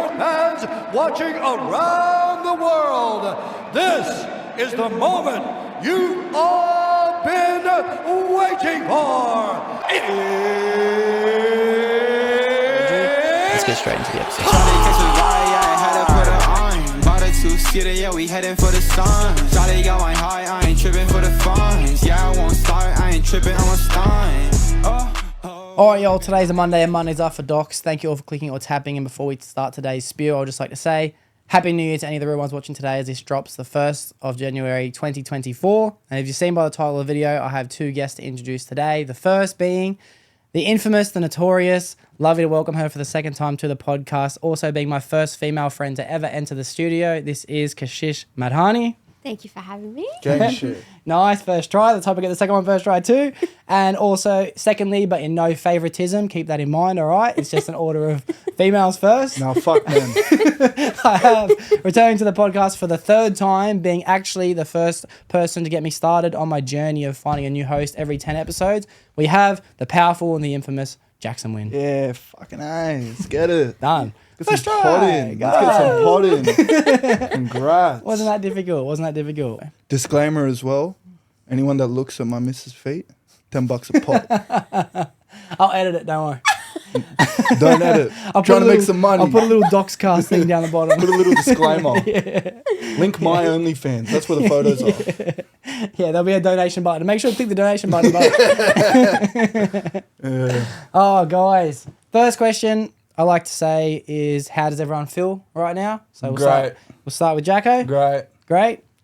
sport fans watching around the world. This is the moment you've all been waiting for. Let's get straight into the episode. Yeah, we heading for the sun. Shawty got my high, I ain't tripping for the funds. Yeah, I won't start, I ain't tripping, I'm a stun. Alright, y'all, today's a Monday and Mondays are for Docs. Thank you all for clicking or tapping. And before we start today's spiel, I'd just like to say Happy New Year to any of the real ones watching today, as this drops the 1st of January 2024. And if you've seen by the title of the video, I have two guests to introduce today. The first being the infamous, the notorious, lovely to welcome her for the second time to the podcast. Also being my first female friend to ever enter the studio, this is Kashish Madhani. Thank you for having me. Gang shit. Nice, first try. Let's hope I get the second one first try too. And also, secondly, but in no favoritism, keep that in mind, all right? It's just an order of females first. No, fuck man. I have returned to the podcast for the third time, being actually the first person to get me started on my journey of finding a new host every 10 episodes. We have the powerful and the infamous Jackson Winn. Yeah, fucking ace. Get it. Done. Get some pot in. Let's get some pot in. Congrats. Wasn't that difficult? Disclaimer as well. Anyone that looks at my missus' feet, $10 a pop. I'll edit it, don't worry. Don't edit. I'm trying to make some money. I'll put a little Doxcast thing down the bottom. Put a little disclaimer. Link my OnlyFans. That's where the photos are. Yeah, there'll be a donation button. Make sure to click the donation button. Oh, guys. First question I like to say is, how does everyone feel right now? So we'll start with Jacko. Great.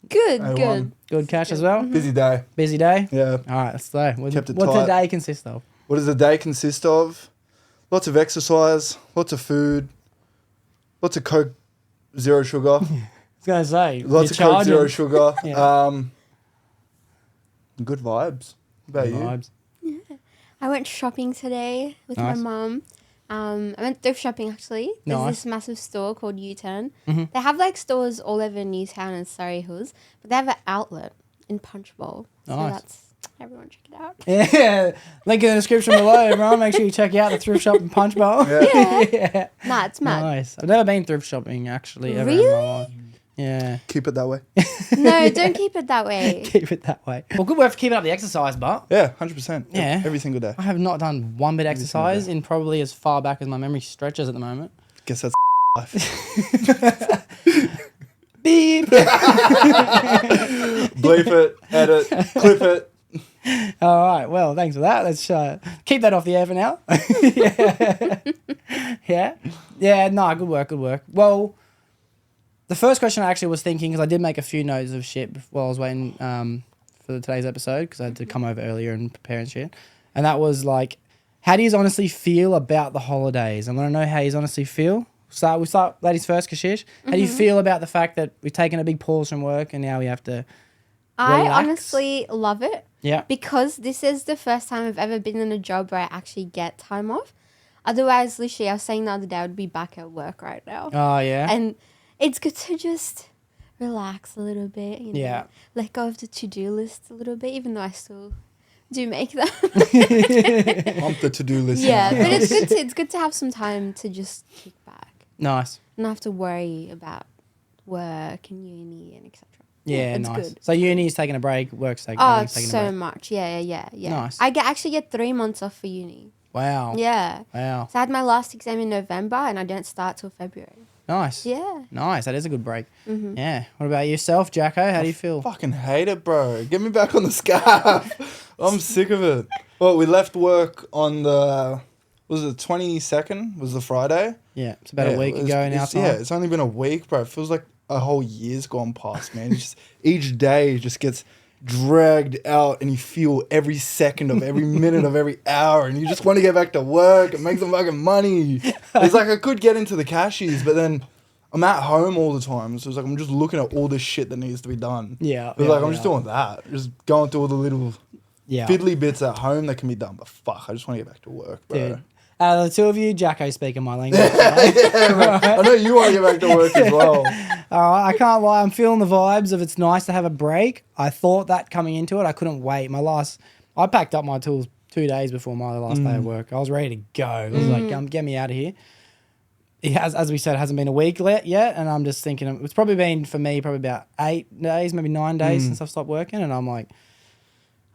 Good, A1. good. Good, Cash as well. Busy day. Busy day. Yeah. All right, let's go. What Kept it does the tight. day consist of? What does the day consist of? Lots of exercise, lots of food, lots of Coke, zero sugar. I was going to say. Lots of you're Coke, zero charging. sugar. Yeah. Good vibes. What about you? Vibes. I went shopping today with Nice. my mum. I went thrift shopping actually. There's Nice. this massive store called U-Turn. Mm-hmm. They have like stores all over Newtown and Surrey Hills, but they have an outlet in Punchbowl. So Nice. that's everyone check it out. Yeah. Link in the description below, everyone. Make sure you check out the thrift shop in Punch Bowl. Yeah. Nah, it's mad. Nice. I've never been thrift shopping actually ever in my Really? life. Yeah. Keep it that way. No, don't keep it that way. Keep it that way. Well, good work for keeping up the exercise, but Yeah, 100%. Yeah. Every single day. I have not done one bit exercise in probably as far back as my memory stretches at the moment. Guess that's life. Beep. Bleep it, edit, clip it. All right. Well, thanks for that. Let's keep that off the air for now. Yeah. No, good work. Well, the first question I actually was thinking, because I did make a few notes of shit while I was waiting for today's episode, because I had to come over earlier and prepare and shit. And that was like, how do you honestly feel about the holidays? I want to know how you honestly feel. So we'll start ladies first, Kashish. How do you feel about the fact that we've taken a big pause from work and now we have to I relax? honestly love it. Yeah. Because this is the first time I've ever been in a job where I actually get time off. Otherwise, literally, I was saying the other day I would be back at work right now. Oh, yeah. And it's good to just relax a little bit, you know, Yeah. let go of the to-do list a little bit, even though I still do make them. I'm the to-do list. Yeah, but it's good to have some time to just kick back. Nice. Not have to worry about work and uni and etc. Yeah, it's nice. good. So uni's taking a break, work's taking, Oh, everything's taking a so break. much. Yeah. Nice. I actually get 3 months off for uni. Wow. Yeah. Wow. So I had my last exam in November and I didn't start till February. Nice. Yeah. Nice. That is a good break. Yeah. What about yourself, Jacko? How do you feel? Fucking hate it, bro. Get me back on the scarf. I'm sick of it. Well, we left work on the 22nd? Was the Friday? Yeah. It's about a week ago now. Yeah, it's only been a week, bro. It feels like a whole year's gone past, man. It's just, each day just gets dragged out and you feel every second of every minute of every hour and you just want to get back to work and make some fucking money. It's like I could get into the cashies, but then I'm at home all the time. So it's like I'm just looking at all this shit that needs to be done. Yeah. It's like I'm just doing that. Just going through all the little Yeah. fiddly bits at home that can be done. But fuck, I just want to get back to work, bro. Dude. Out of the two of you, Jacko's speaking my language. Right? Yeah, man. I know you want to get back to work as well. I can't lie. I'm feeling the vibes of it's nice to have a break. I thought that coming into it. I couldn't wait. I packed up my tools 2 days before my last day of work. I was ready to go. I was like, get me out of here. it has, as we said, it hasn't been a week yet, and I'm just thinking it's probably been for me probably about 8 days, maybe 9 days since I've stopped working, and I'm like,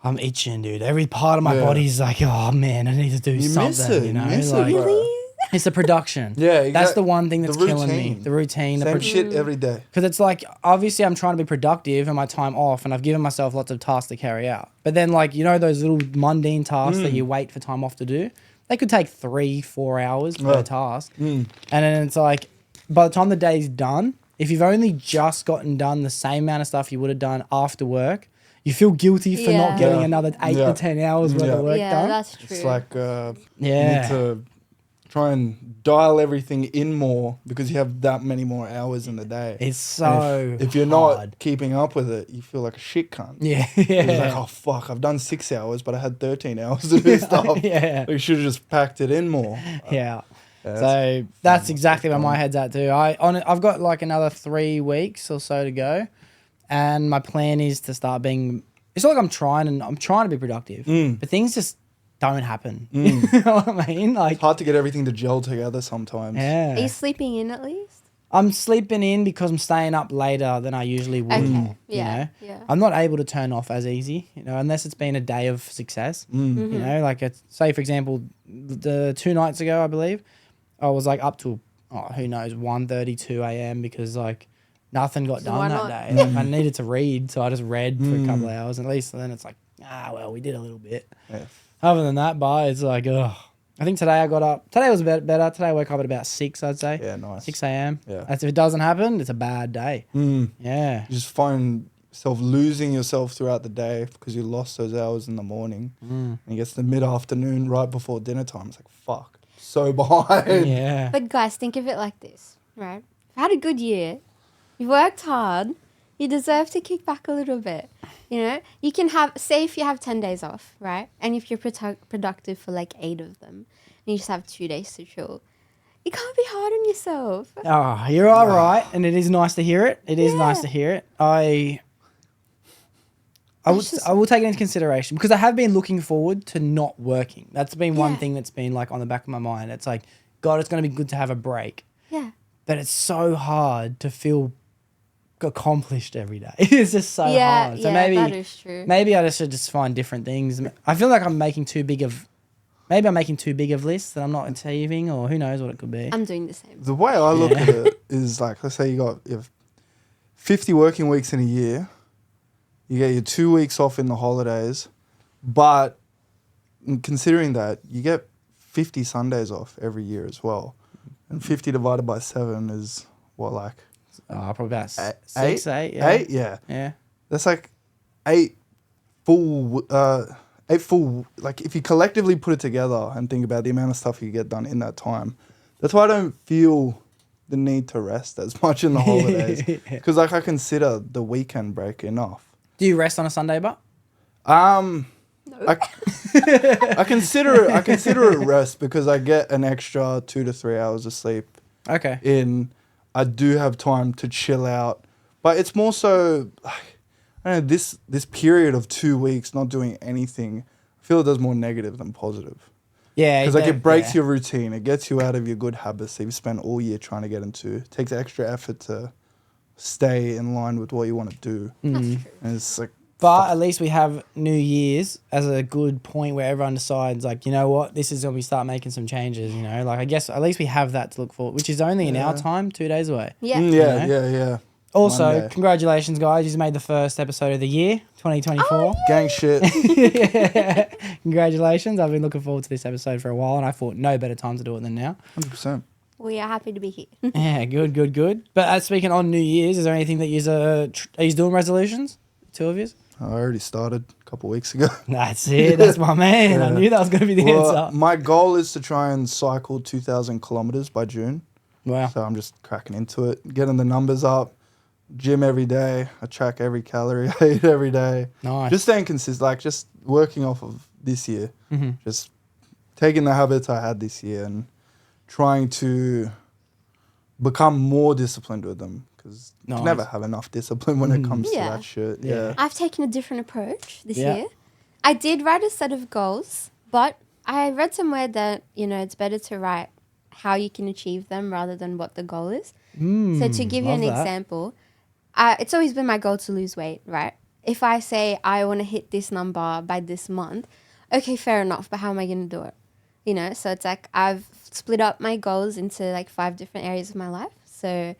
I'm itching, dude. Every part of my body's like, oh man, I need to do something. Miss it, you know, miss like, it, bro. it's the production. Yeah, that's the one thing that's killing me. The routine, Same shit every day. Because it's like, obviously I'm trying to be productive and my time off, and I've given myself lots of tasks to carry out. But then, like, you know, those little mundane tasks that you wait for time off to do, they could take 3-4 hours per task. And then it's like, by the time the day's done, if you've only just gotten done the same amount of stuff you would have done after work, you feel guilty for not getting another 8 to 10 hours worth of work done. Yeah, that's true. It's like, you need to try and dial everything in more because you have that many more hours in the day. It's so if you're not keeping up with it, you feel like a shit cunt. Yeah. It's like, oh fuck, I've done 6 hours, but I had 13 hours to do stuff. You should have just packed it in more. So that's exactly where my head's at too. I've got like another 3 weeks or so to go, and my plan is to start being. It's not like I'm trying to be productive, but things just don't happen. You know what I mean? Like, it's hard to get everything to gel together sometimes. Yeah. Are you sleeping in at least? I'm sleeping in because I'm staying up later than I usually would. Okay. You know? I'm not able to turn off as easy, you know, unless it's been a day of success. You know, like say for example, the 2 nights ago, I believe, I was like up to who knows 1:30, 2 a.m. because like nothing got done that day. Like, I needed to read, so I just read for a couple of hours. At least then it's like, well, we did a little bit. Yeah. Other than that, it's like, I think today I got up. Today was a bit better. Today I woke up at about 6, I'd say. Yeah, nice. 6 a.m. Yeah. That's if it doesn't happen, it's a bad day. Yeah. You just find yourself losing yourself throughout the day because you lost those hours in the morning. And it gets the mid-afternoon right before dinner time. It's like, fuck, so behind. Yeah. But guys, think of it like this, right? I've had a good year. You worked hard. You deserve to kick back a little bit. You know, you can say if you have 10 days off, right? And if you're productive for like 8 of them, and you just have 2 days to chill, you can't be hard on yourself. Oh, you're all right. And it is nice to hear it. It is nice to hear it. I will take it into consideration because I have been looking forward to not working. That's been one thing that's been like on the back of my mind. It's like, God, it's going to be good to have a break. Yeah. But it's so hard to feel accomplished every day. It's just so hard. So maybe that is true. Maybe I should just find different things. I feel like I'm making too big of lists that I'm not achieving, or who knows what it could be. I'm doing the same. The way I look at it is like, let's say you have 50 working weeks in a year. You get your 2 weeks off in the holidays, but considering that, you get 50 Sundays off every year as well. And 50 divided by 7 is what, like? Probably about 6, 8. Yeah. 8, yeah. Yeah. That's like 8 full, like if you collectively put it together and think about the amount of stuff you get done in that time, that's why I don't feel the need to rest as much in the holidays. Because like I consider the weekend break enough. Do you rest on a Sunday, but? No. I consider it rest because I get an extra 2 to 3 hours of sleep. Okay. I do have time to chill out, but it's more so, I don't know, this period of 2 weeks not doing anything, I feel it does more negative than positive. Yeah. Because like it breaks your routine, it gets you out of your good habits that you've spent all year trying to get into. It takes extra effort to stay in line with what you want to do. That's true. And it's like, But at least we have New Year's as a good point where everyone decides, like, you know what, this is when we start making some changes, you know? Like, I guess at least we have that to look forward, which is only in our time, 2 days away. Yeah. Yeah. Also, Monday. Congratulations, guys. You made the first episode of the year, 2024. Oh, gang shit. Congratulations. I've been looking forward to this episode for a while, and I thought no better time to do it than now. 100%. We are happy to be here. Yeah, good. But speaking on New Year's, is there anything that are you doing resolutions? 2 of you? I already started a couple of weeks ago. That's it. That's my man. I knew that was going to be the answer. My goal is to try and cycle 2,000 kilometers by June. Wow. So I'm just cracking into it, getting the numbers up, gym every day. I track every calorie I eat every day. Nice. Just staying consistent, like just working off of this year. Just taking the habits I had this year and trying to become more disciplined with them. Because you can never have enough discipline when it comes to that shit. Yeah. I've taken a different approach this Yeah. year. I did write a set of goals, but I read somewhere that, it's better to write how you can achieve them rather than what the goal is. So to give you an love that. example, it's always been my goal to lose weight, right? If I say I want to hit this number by this month, okay, fair enough, but how am I going to do it? You know, so it's like I've split up my goals into like 5 different areas of my life. So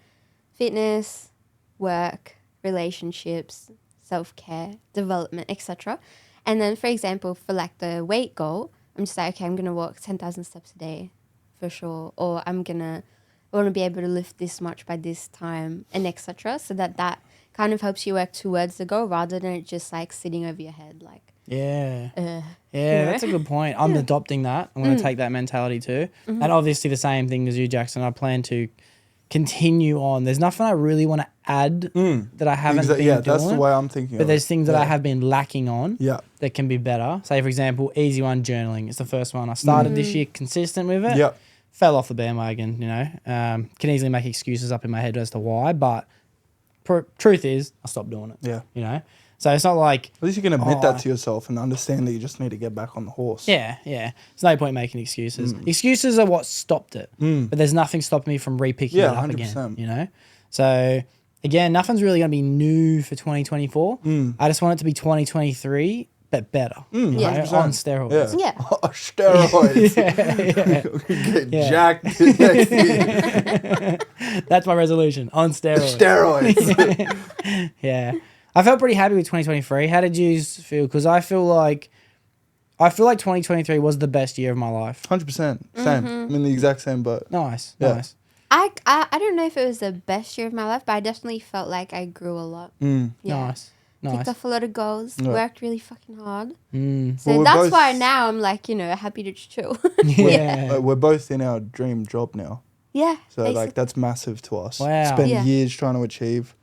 fitness, work, relationships, self-care, development, etc. And then, for example, for like the weight goal, I'm just like, okay, I'm going to walk 10,000 steps a day for sure. Or I want to be able to lift this much by this time and etc. So that kind of helps you work towards the goal rather than it just like sitting over your head like. Yeah. know? That's a good point. I'm adopting that. I'm going to take that mentality too. And obviously the same thing as you, Jackson. I plan to continue on. There's nothing I really want to add that I haven't been doing. That's the way I'm thinking. But there's things that I have been lacking on Yeah. that can be better. Say, for example, easy one, journaling. It's the first one. I started this year consistent with it. Yep. Fell off the bandwagon, you know. Can easily make excuses up in my head as to why, but truth is, I stopped doing it. Yeah. You know? So it's not like... At least you can admit that to yourself and understand that you just need to get back on the horse. Yeah. There's no point making excuses. Excuses are what stopped it. But there's nothing stopping me from re-picking it up 100%. again, you know? So, again, nothing's really going to be new for 2024. I just want it to be 2023, but better. You know, 100%. on steroids. Yeah. Oh, steroids. Get jacked next year. That's my resolution, on steroids. Steroids. Yeah. I felt pretty happy with 2023. How did you feel? Because I feel like 2023 was the best year of my life. 100%. Same. I'm in the exact same boat. Nice. Yeah. Nice. I don't know if it was the best year of my life, but I definitely felt like I grew a lot. Yeah. Nice. Picked off a lot of goals, worked really fucking hard. So Well, we're that's both- why now I'm like, you know, happy to just chill. Yeah. We're both in our dream job now. Yeah. So basically. like that's massive to us. Wow. Spent Yeah. years trying to achieve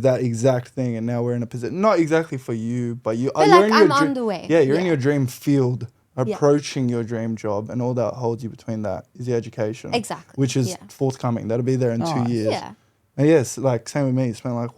that exact thing, and now we're in a position. Not exactly for you, but you. But you're like, in I'm your on the way. Yeah, you're in Yeah. your dream field, approaching your dream job, and all that holds you between that is the education. Exactly. Which is Yeah. forthcoming. That'll be there in Nice. 2 years. Yeah. And yes, like same with me. Spent like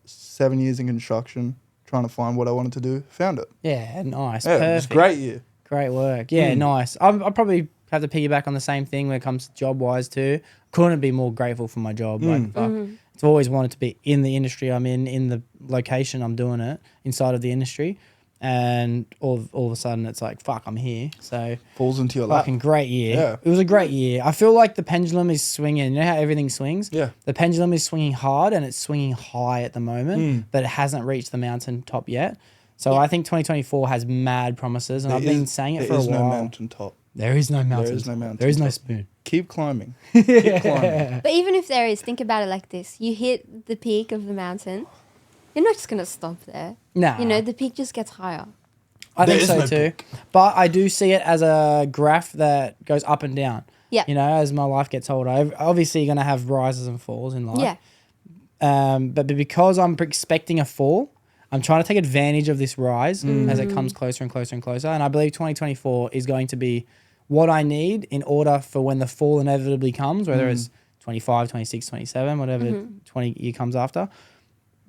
7 years in construction trying to find what I wanted to do. Found it. Yeah. Nice. Yeah, it was Perfect. a great year. Great work. Yeah, nice. I'll probably have to piggyback on the same thing when it comes to job-wise too. Couldn't be more grateful for my job. Like, fuck. I've always wanted to be in the industry I'm in the location I'm doing it, inside of the industry. And all of a sudden it's like, fuck, I'm here. So Falls into your lap. fucking great year. Yeah. It was a great year. I feel like the pendulum is swinging. You know how everything swings? Yeah. The pendulum is swinging hard and it's swinging high at the moment, but it hasn't reached the mountain top yet. So I think 2024 has mad promises, and I've been saying it for a while. There is no mountain top. There is no mountain. There is no mountain There is no top. spoon. Keep climbing. Keep climbing. But even if there is, think about it like this. You hit the peak of the mountain, you're not just going to stop there. Nah. You know, the peak just gets higher. I There think is so no too. But I do see it as a graph that goes up and down. Yeah. You know, as my life gets older, obviously you're going to have rises and falls in life. Yeah. But because I'm expecting a fall, I'm trying to take advantage of this rise as it comes closer and closer and closer. And I believe 2024 is going to be what I need in order for when the fall inevitably comes, whether it's 25, 26, 27, whatever 20 year comes after,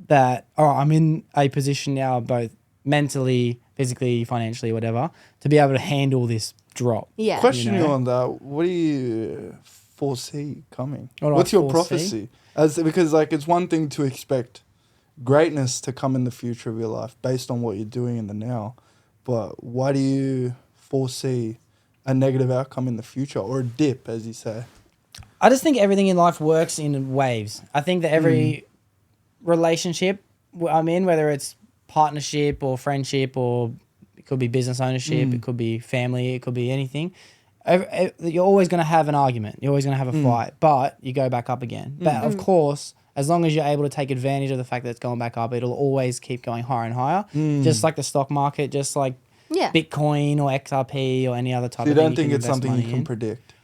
that I'm in a position now, both mentally, physically, financially, whatever, to be able to handle this drop. Yeah. Question You you know? on that. What do you foresee coming? What do I What's your foresee? prophecy? Because like it's one thing to expect greatness to come in the future of your life based on what you're doing in the now, but why do you foresee a negative outcome in the future, or a dip, as you say? I just think everything in life works in waves. I think that every relationship I'm in, whether it's partnership or friendship, or it could be business ownership, it could be family, it could be anything, you're always going to have an argument. You're always going to have a fight, but you go back up again. But of course, as long as you're able to take advantage of the fact that it's going back up, it'll always keep going higher and higher. Just like the stock market, just like Bitcoin or XRP or any other type So you of thing. don't think can it's invest something you money can in. predict?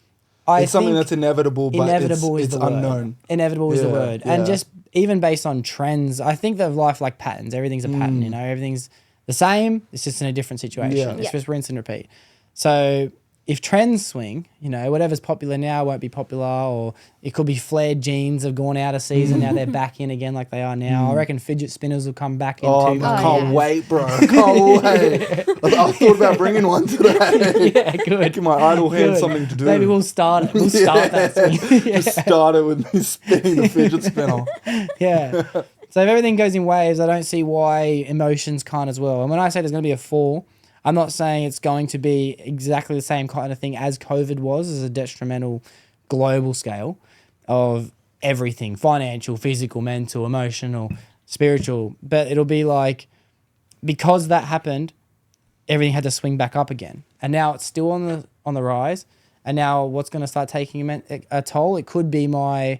I It's something think that's inevitable, but inevitable it's is the unknown. word. Inevitable is the Yeah, word. And yeah. just even based on trends, I think of life like patterns. Everything's a pattern, you know, everything's the same. It's just in a different situation. Yeah. It's Yeah. just rinse and repeat. So if trends swing, whatever's popular now won't be popular, or it could be flared jeans have gone out of season. Now they're back in again like they are now. I reckon fidget spinners will come back in too. I can't wait, bro. I can't wait. I thought about bringing one today. Yeah, good. Making my idle hand something to do. Maybe we'll start it. We'll start that swing. Just start it with me spinning the fidget spinner. Yeah. So if everything goes in waves, I don't see why emotions can't as well. And when I say there's going to be a fall, I'm not saying it's going to be exactly the same kind of thing as COVID was, as a detrimental global scale of everything, financial, physical, mental, emotional, spiritual. But it'll be like, because that happened, everything had to swing back up again. And now it's still on the rise. And now what's going to start taking a toll? It could be my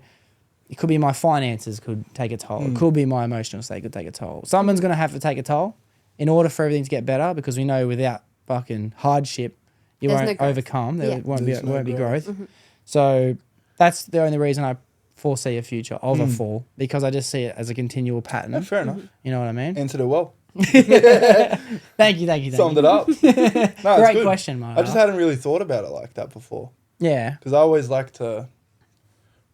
finances could take a toll. It could be my emotional state could take a toll. Someone's going to have to take a toll in order for everything to get better, because we know without fucking hardship, you won't overcome. There won't be growth. Mm-hmm. So that's the only reason I foresee a future of a fall, because I just see it as a continual pattern. Yeah, fair enough. You know what I mean? Answered it well. Thank you. Summed it up. No, Great question, Mark. I just hadn't really thought about it like that before. Yeah. Because I always like to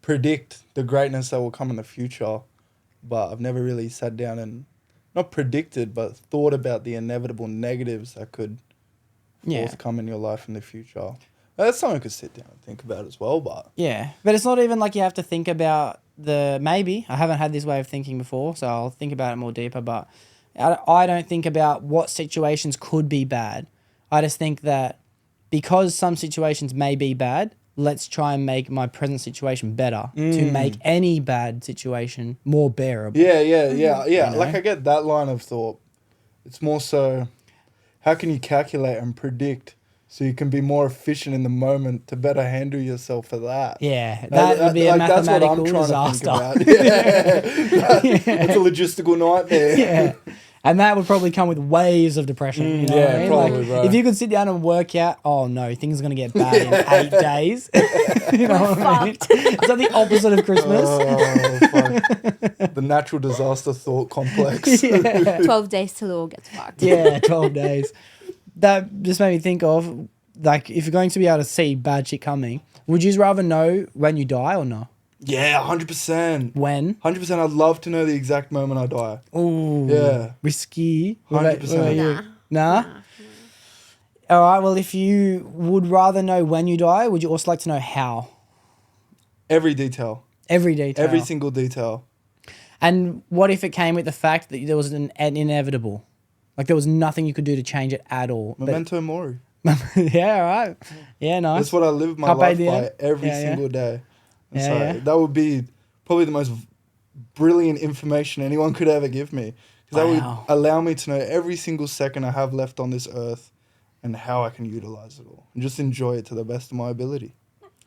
predict the greatness that will come in the future, but I've never really sat down and not predicted, but thought about the inevitable negatives that could forthcome in your life in the future. That's something I could sit down and think about as well, but... Yeah, but it's not even like you have to think about maybe. I haven't had this way of thinking before, so I'll think about it more deeper, but I don't think about what situations could be bad. I just think that because some situations may be bad, let's try and make my present situation better to make any bad situation more bearable. Yeah. Like, I get that line of thought. It's more so, how can you calculate and predict so you can be more efficient in the moment to better handle yourself for that? Yeah, that would be a mathematical disaster. To think about. It's a logistical nightmare. Yeah. And that would probably come with waves of depression. You know what I mean? Probably, bro. If you could sit down and work out, oh no, things are going to get bad in 8 days. You know what I mean? Is that the opposite of Christmas? Oh, fuck. The natural disaster thought complex. 12 days till it all gets fucked. Yeah, 12 days. That just made me think of, like, if you're going to be able to see bad shit coming, would you rather know when you die or not? Yeah, 100%. When? 100%. I'd love to know the exact moment I die. Ooh. Yeah. Risky. 100%. Nah? All right, well, if you would rather know when you die, would you also like to know how? Every detail. Every detail. Every single detail. And what if it came with the fact that there was an inevitable? Like, there was nothing you could do to change it at all. Memento mori. Yeah, all right. Yeah, nice. That's what I live my life by every single day. That would be probably the most brilliant information anyone could ever give me. Because that would allow me to know every single second I have left on this earth and how I can utilize it all. And just enjoy it to the best of my ability.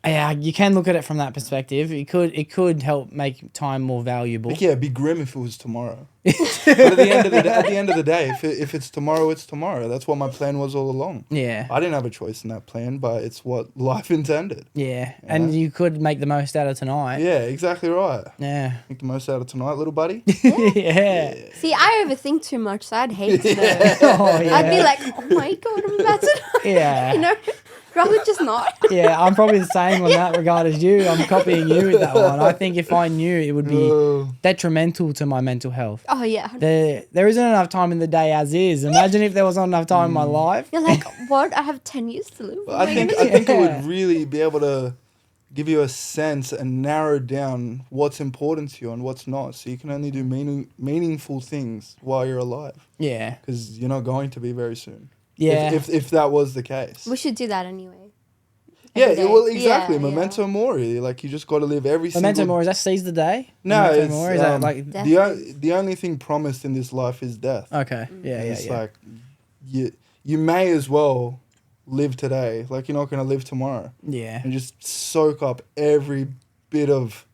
Yeah, you can look at it from that perspective. It could help make time more valuable. Like, yeah, it'd be grim if it was tomorrow. But at the end of the day, if it's tomorrow, it's tomorrow. That's what my plan was all along. Yeah. I didn't have a choice in that plan, but it's what life intended. Yeah. And you could make the most out of tonight. Yeah, exactly right. Yeah. Make the most out of tonight, little buddy. Yeah. See, I overthink too much, so I'd hate to know. Oh, yeah. I'd be like, oh my God, I'm about to die. Yeah. You know? Rather just not. Yeah, I'm probably the same on that regard as you. I'm copying you with that one. I think if I knew, it would be detrimental to my mental health. Oh, yeah. There isn't enough time in the day as is. Imagine if there was not enough time in my life. You're like, what? I have 10 years to live. I think it would really be able to give you a sense and narrow down what's important to you and what's not. So you can only do meaningful things while you're alive. Yeah. Because you're not going to be very soon. Yeah. If that was the case. We should do that anyway. Yeah, well, exactly. Memento mori. Like, you just got to live every single... Memento mori, is that seize the day? No, Memento it's... mori, is that like... the only thing promised in this life is death. Okay. Yeah, It's like, you may as well live today. Like, you're not going to live tomorrow. Yeah. And just soak up every bit of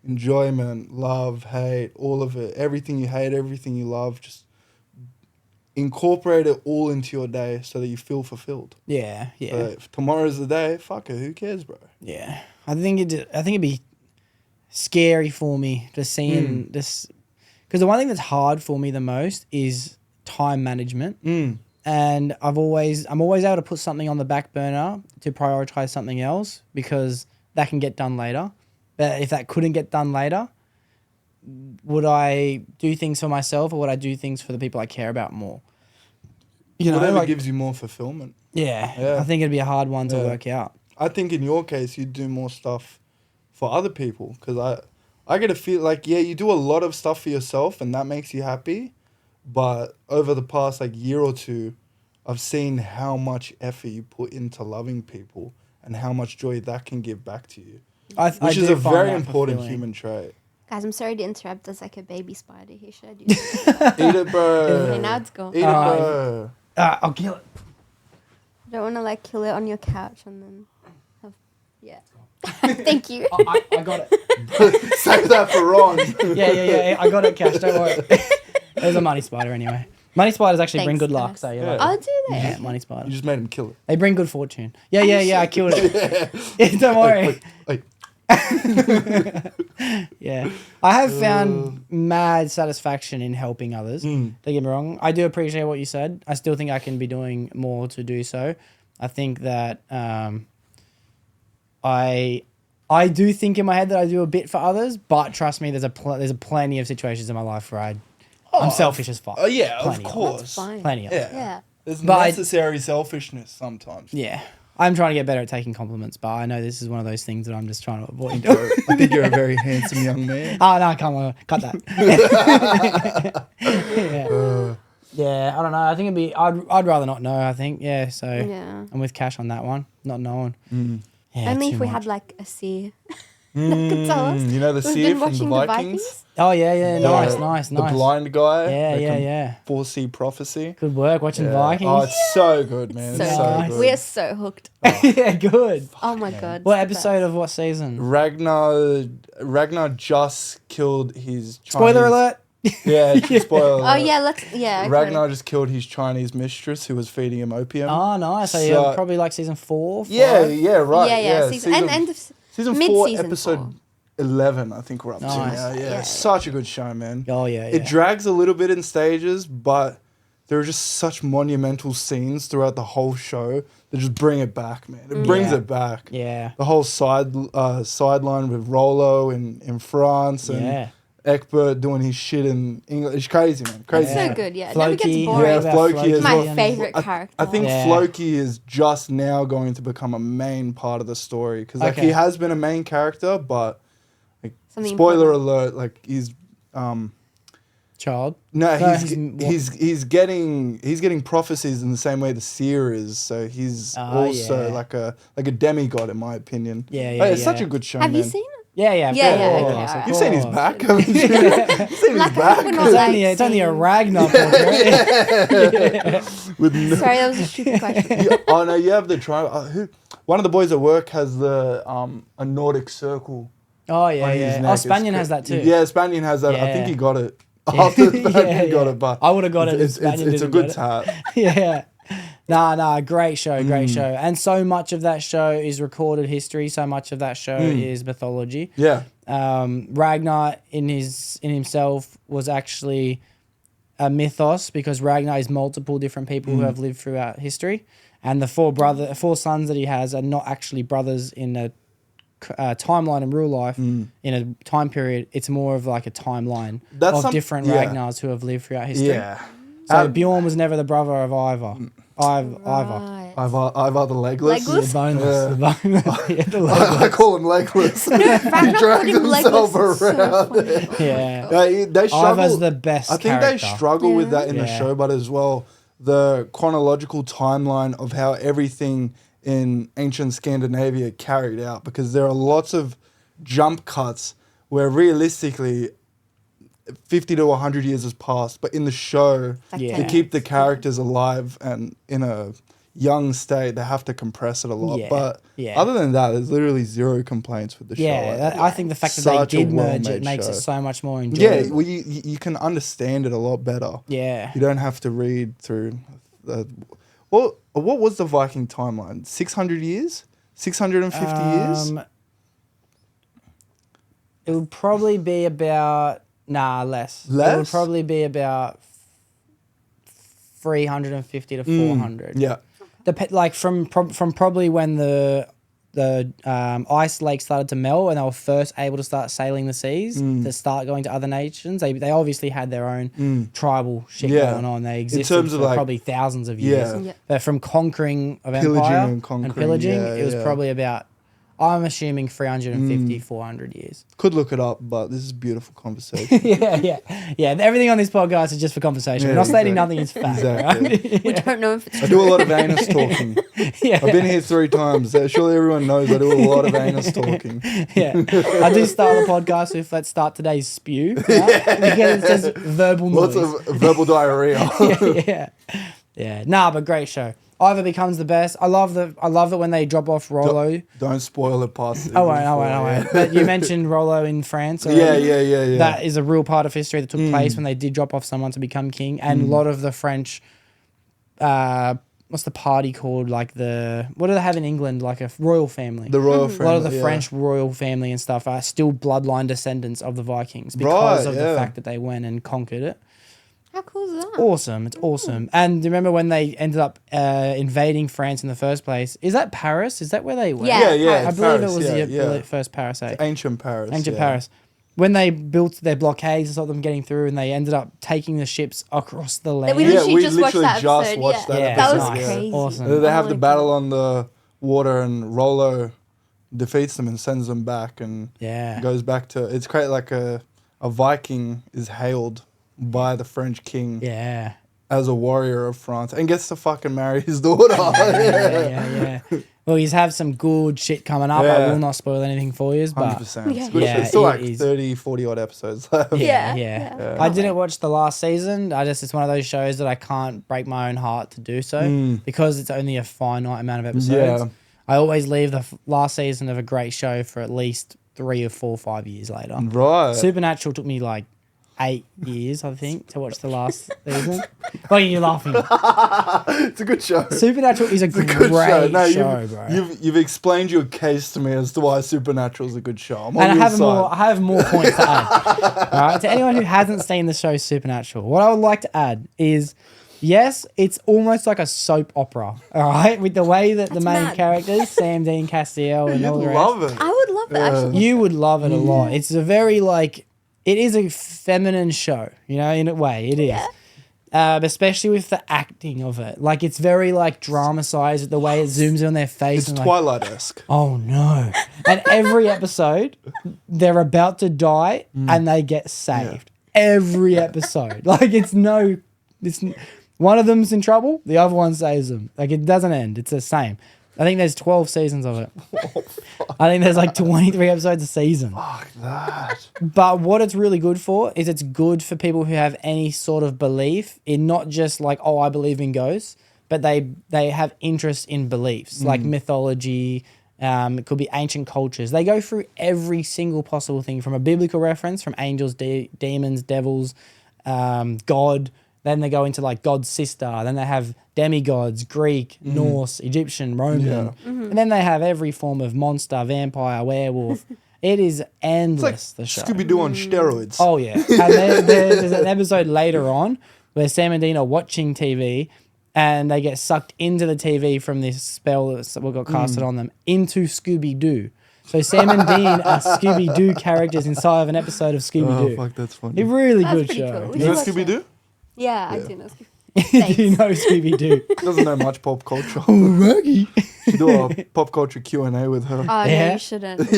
enjoyment, love, hate, all of it. Everything you hate, everything you love, just... incorporate it all into your day so that you feel fulfilled. Yeah. So if tomorrow's the day, fuck it, who cares, bro? Yeah. I think it'd be scary for me just seeing this, because the one thing that's hard for me the most is time management. and I'm always able to put something on the back burner to prioritize something else because that can get done later. But if that couldn't get done later, would I do things for myself or would I do things for the people I care about more? You know, Whatever like, gives you more fulfillment. yeah, I think it'd be a hard one to work out. I think in your case, you do more stuff for other people because I get to feel like, yeah, you do a lot of stuff for yourself and that makes you happy. But over the past like year or two, I've seen how much effort you put into loving people and how much joy that can give back to you. Which is a very important human trait. Guys, I'm sorry to interrupt. There's like a baby spider here. Should I do Eat it, bro. Okay, now it's gone. Eat it, bro. I'll kill it. I don't want to like kill it on your couch and then have, yeah. Thank you. I got it. Save that for Ron. Yeah. I got it, Cash. Don't worry. There's a money spider anyway. Money spiders actually bring Thanks, good luck. guys. So you're Yeah. like, I'll do that. yeah, money spider. You just made him kill it. They bring good fortune. Yeah. I killed it. Don't worry. Wait. Yeah, I have found mad satisfaction in helping others. Don't get me wrong. I do appreciate what you said. I still think I can be doing more to do so. I think that I do think in my head that I do a bit for others, but trust me, there's a plenty of situations in my life where I'm selfish as fuck. Oh, yeah, Plenty of of course. That's fine. Plenty of it. Yeah. There's But necessary selfishness sometimes. Yeah. I'm trying to get better at taking compliments, but I know this is one of those things that I'm just trying to avoid. I think you're a very handsome young man. Oh, no, come on. Cut that. Yeah, I don't know. I think I'd rather not know, I think. Yeah, so Yeah. I'm with Cash on that one. Not knowing. Yeah, Only too if we much. had like a seer that could tell us. You know the We've seer been from the watching Vikings? Oh, yeah. Nice. The blind guy. Yeah, that can yeah. foresee prophecy. Good work watching Yeah. Vikings. Oh, it's so good, man. So It's so nice. good. We are so hooked. Yeah, good. Oh my god. What it's the episode best. of what season? Ragnar just killed his Spoiler Chinese- alert. Yeah, spoiler Oh alert. yeah, okay. Ragnar just killed his Chinese mistress who was feeding him opium. Oh, nice. So So- yeah, probably like season 4. Yeah, 5? yeah, right. Yeah. Season, and end of season 4, mid-season episode 4. 11, I think we're up to Nice. now. Yeah, Yeah. such a good show, man. Oh, yeah. It drags a little bit in stages, but there are just such monumental scenes throughout the whole show that just bring it back, man. It brings Yeah. it back. Yeah. The whole sideline with Rollo in France and Yeah. Egbert doing his shit in English. It's crazy, man. Crazy. So Yeah. good, yeah. It never gets Floki. boring. Yeah, About Floki as My well. favorite I character. think Yeah. Floki is just now going to become a main part of the story because like Okay. he has been a main character, but like, Something spoiler important. alert, like he's Child. no, No, he's getting prophecies in the same way the seer is. So he's also yeah. like a demigod in my opinion. Yeah, But it's yeah. such a good show. Have you man. seen it? Yeah. Yeah, of yeah, course, okay, of alright. You've seen his course. back, haven't you? You've seen his Like, back. we're not It's only a Ragnar portrait. With no, Sorry, that was a stupid question. oh no, you have the one of the boys at work has the a Nordic circle. Oh, yeah, on his yeah. neck. Oh, It's Spanian cra- has that too. Yeah, Spanian has that. I Yeah. think he got it after Spanian got Yeah. it, but I would have got it if It's Spanian a didn't good get tat. Yeah. Nah, great show. And so much of that show is recorded history. So much of that show is mythology. Yeah, Ragnar in himself was actually a mythos because Ragnar is multiple different people who have lived throughout history, and the four sons that he has are not actually brothers in a timeline in real life. In a time period, it's more of like a timeline of different Ragnars who have lived throughout history. yeah. So Bjorn was never the brother of Ivor. Ivor. Right. Ivar the legless. Legless? The boneless. The boneless. Yeah, the I legless. call him legless. Ragnar he drags put him himself legless. It's so around. funny. Yeah. They struggle. Ivar's the best I think character. they struggle with that in the Yeah. show, but as well the chronological timeline of how everything in ancient Scandinavia carried out, because there are lots of jump cuts where realistically 50 to 100 years has passed, but in the show Yeah. to keep the characters alive and in a young state they have to compress it a lot. Yeah. But Yeah. other than that, there's literally zero complaints with the show. Yeah, I think the fact that Such a they did merge well-made it makes it show. so much more Yeah, enjoyable. well, you can understand it a lot better. Yeah. You don't have to read through the... What was the Viking timeline? 600 years? 650 years? It would probably be about less. It would Less? probably be about 350 to 400. Yeah. Like from probably when the ice lake started to melt and they were first able to start sailing the seas to start going to other nations. They obviously had their own tribal shit going on. They existed terms for of, like, probably thousands of years. Yeah. But from conquering of Pillaging empire and conquering, pillaging, yeah, it was yeah. probably about, I'm assuming 350, 400 years. Could look it up, but this is a beautiful conversation. Yeah. Everything on this podcast is just for conversation. We're not stating nothing is fact. Exactly. Right? We don't know if it's I do a lot of anus talking. Yeah. I've been here 3 times. Surely everyone knows I do a lot of anus talking. Yeah. I do start the podcast with let's start today's spew. Right? Because it's just verbal noise. Lots of verbal diarrhea. Yeah. Nah, but great show. Either becomes the best. I love that when they drop off Rollo. Don't spoil it past it. I won't. But you mentioned Rollo in France. Yeah. That is a real part of history that took place when they did drop off someone to become king. And a lot of the French, what's the party called? Like what do they have in England? Like a royal family. The royal family. A lot of the French royal family and stuff are still bloodline descendants of the Vikings because of the fact that they went and conquered it. How cool is that? Awesome. It's awesome. And remember when they ended up invading France in the first place? Is that Paris? Is that where they went? Yeah. Yeah. I believe Paris, it was the yeah. first Paris. Ancient Paris. Ancient Paris. When they built their blockades to stop them getting through and they ended up taking the ships across the land. We literally just watched that just episode. watched that Yeah, episode. That was nice. crazy. Awesome. They have Oh the my battle God. on the water and Rollo defeats them and sends them back and goes back to... It's great, like a Viking is hailed by the French king as a warrior of France and gets to fucking marry his daughter. Yeah. Well, he's have some good shit coming up. I will not spoil anything for you, but 100%. Yeah. It's good shit. It's still like 30, 40 odd episodes left. yeah. I didn't watch the last season. It's one of those shows that I can't break my own heart to do so because it's only a finite amount of episodes. Yeah. I always leave the last season of a great show for at least 3 or 4 or 5 years later. Right. Supernatural took me like 8 years, I think, to watch the last season. Why are you laughing? It's a good show. Supernatural is a It's a great good show. No, show, bro. You've explained your case to me as to why Supernatural is a good show. I'm on And your I side. have more points to add. All right, to anyone who hasn't seen the show Supernatural, what I would like to add is, yes, it's almost like a soap opera. All right, with the way that the main mad. characters, Sam, Dean, Castiel, and You'd all the rest, love it. I would love that actually. you would love it a lot. It's a very it is a feminine show, in a way. It is. Especially with the acting of it. Like, it's very, dramatized, the way it zooms in on their face. It's and, Twilight-esque. oh, no. And every episode, they're about to die and they get saved. Every episode. One of them's in trouble, the other one saves them. It doesn't end. It's the same. I think there's 12 seasons of it. I think there's 23 episodes a season. Fuck that. But what it's really good for is it's good for people who have any sort of belief in not just I believe in ghosts, but they have interest in beliefs like mythology. It could be ancient cultures. They go through every single possible thing from a biblical reference, from angels, demons, devils, God. Then they go into God's sister. Then they have demigods, Greek, Norse, Egyptian, Roman. Yeah. And then they have every form of monster, vampire, werewolf. It is endless, the show. Scooby-Doo on steroids. Oh, yeah. And there's an episode later on where Sam and Dean are watching TV and they get sucked into the TV from this spell that got casted on them into Scooby-Doo. So Sam and Dean are Scooby-Doo characters inside of an episode of Scooby-Doo. Oh, fuck, that's funny. A really That's good pretty show. cool. You know Watch it. Scooby-Doo? Yeah, I do know. Do you know Scooby-Doo? Doesn't know much pop culture. Raggy. Should do a pop culture Q&A with her. Oh, no, Yeah? you shouldn't.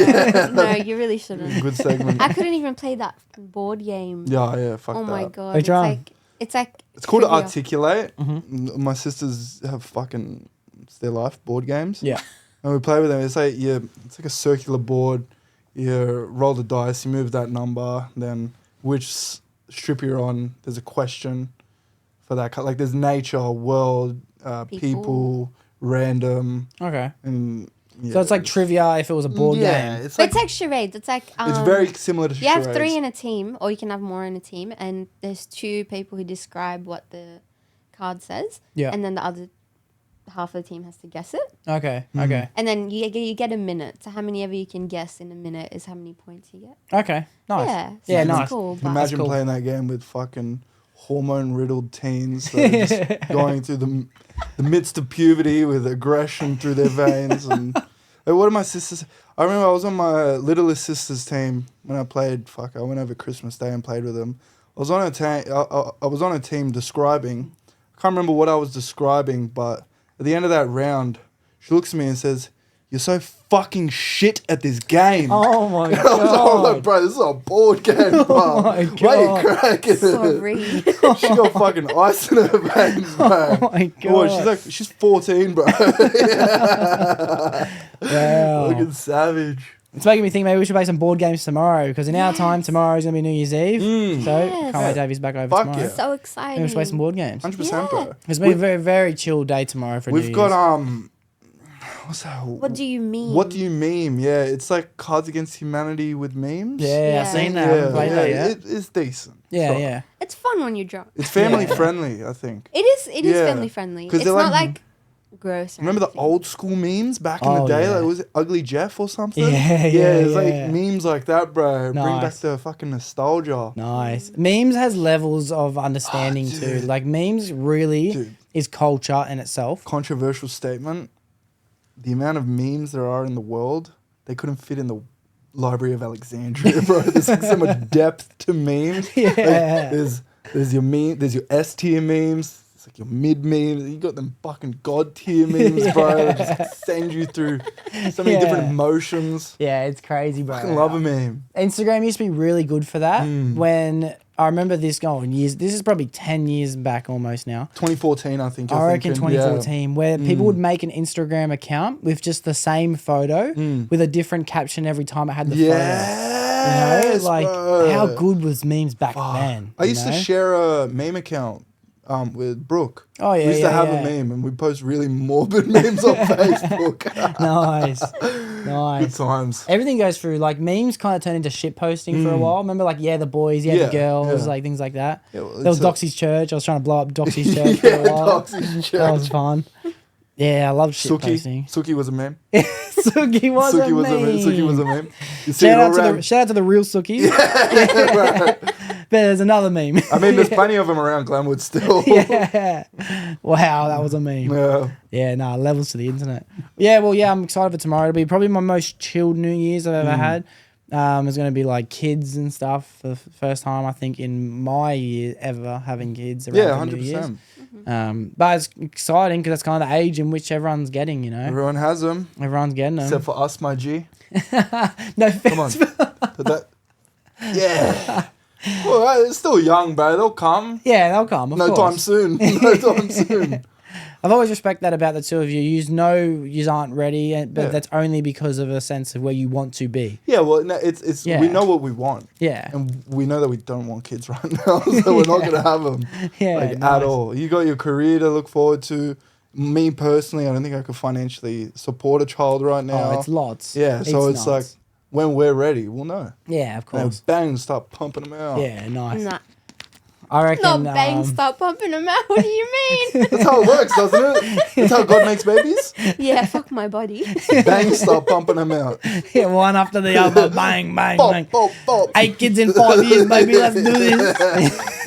No, you really shouldn't. Good segment. I couldn't even play that board game. Yeah, fuck Oh that. my god. Which one? It's like It's called trivia. Articulate. My sisters have fucking... It's their life, board games. Yeah. And we play with them. It's like a circular board. You roll the dice, you move that number, then which strip you're on, there's a question for that. There's nature, world, people, random, Okay. and... Yeah, So it's like trivia if it was a board yeah, game. it's But like... it's like charades. It's like it's very similar to you have charades. 3 in a team, or you can have more in a team, and there's 2 people who describe what the card says. Yeah. And then the other half of the team has to guess it. Okay. Mm-hmm. Okay. And then you get a minute. So how many ever you can guess in a minute is how many points you get. Okay. Nice. Yeah. So Yeah, it's nice. cool. Can you But imagine cool. playing that game with fucking hormone-riddled teens that are just going through the midst of puberty with aggression through their veins. And like, what are my sisters? I remember I was on my littlest sister's team when I played. I went over Christmas Day and played with them. I was on a team describing. I can't remember what I was describing, but at the end of that round, she looks at me and says, "You're so fucking shit at this game." Oh my I was god. like, bro, this is a board game, bro. Oh my Why are you cracking Sorry. it? She got fucking ice in her veins, bro. Oh my god. She's 14, bro. Wow. Fucking savage. It's making me think maybe we should play some board games tomorrow because in our time tomorrow is gonna be New Year's Eve. So can't wait Davey's back over Fuck tomorrow. yeah. So Maybe exciting. we should play some board games. 100%, bro. It's been a very, very chill day tomorrow for New We've Year's. got what's that? What do you mean? What do you meme? Yeah, it's like Cards Against Humanity with memes. Yeah, I've seen that. I haven't played that yet. It's decent. Yeah, So, yeah. It's fun when you're drunk. It's family friendly, I think. It is Yeah. family friendly. 'Cause It's they're not like- like gross. Or Remember the anything. old school memes back in Oh, the day? yeah. Like, was it Ugly Jeff or something? Yeah, It's yeah. like memes like that, bro. Bring back Nice. the fucking nostalgia. Nice. Memes has levels of understanding too. dude. Like memes really Dude. is culture in itself. Controversial statement. The amount of memes there are in the world, they couldn't fit in the Library of Alexandria, bro. There's like so much depth to memes. Yeah. Like, there's your meme, there's your S tier memes. It's like your mid memes. You got them fucking god tier memes, bro. That just send you through so many different Yeah. emotions. Yeah, it's crazy, bro. Fucking love a meme. Instagram used to be really good for that. Mm. When I remember this going years. This is probably 10 years back almost now. 2014, I think. I reckon thinking. 2014, where people would make an Instagram account with just the same photo with a different caption every time it had the photo. Yes, You know, like bro. how good was memes back then? I you used to know? share a meme account with Brooke. Oh, yeah, we used yeah, to have yeah. a meme, and we post really morbid memes on Facebook. Nice, Good nice. times. Everything goes through like memes kind of turned into shit posting for a while. Remember like the boys, the Yeah, girls, yeah. like things like that. Yeah, well, There was it's a- Doxie's church. I was trying to blow up Doxie's church for a while. Doxies That was church. fun. Yeah, I love shit posting. Suki was a meme. Suki was a meme. Suki was a meme. You see Shout it all out to around. shout out to the real Suki. But there's another meme. I mean, there's plenty of them around Glenwood still. Yeah. Wow, that was a meme. Yeah. Yeah, nah, levels to the internet. Yeah, well, yeah, I'm excited for tomorrow. It'll be probably my most chilled New Year's I've ever had. There's going to be like kids and stuff for the first time, I think, in my year ever having kids around Yeah, the New Year's. 100%. But it's exciting because that's kind of the age in which everyone's getting, you know. Everyone has them, Everyone's getting them. except for us, my G. No Come on. offense. But yeah. Well, it's still young, bro. They'll come. Yeah, they'll come, of No course. time soon. No time soon. I've always respected that about the two of you. You know you aren't ready, but Yeah. that's only because of a sense of where you want to be. Yeah, well, no, it's Yeah. we know what we want. Yeah. And we know that we don't want kids right now, so we're not going to have them Yeah, like, nice. at all. You got your career to look forward to. Me personally, I don't think I could financially support a child right now. Oh, it's lots. Yeah, so it's like nuts. when we're ready, we'll know. Yeah, of And course. bang, start pumping them out. Yeah, nice. Nah, I reckon. not bang, stop pumping them out. What do you mean? That's how it works, doesn't it? That's how God makes babies. Yeah, fuck my body. Bang, start pumping them out. Yeah, one after the other. Bang, bang, bang. Pop, pop, pop. 8 kids in 5 years, baby. Let's do this.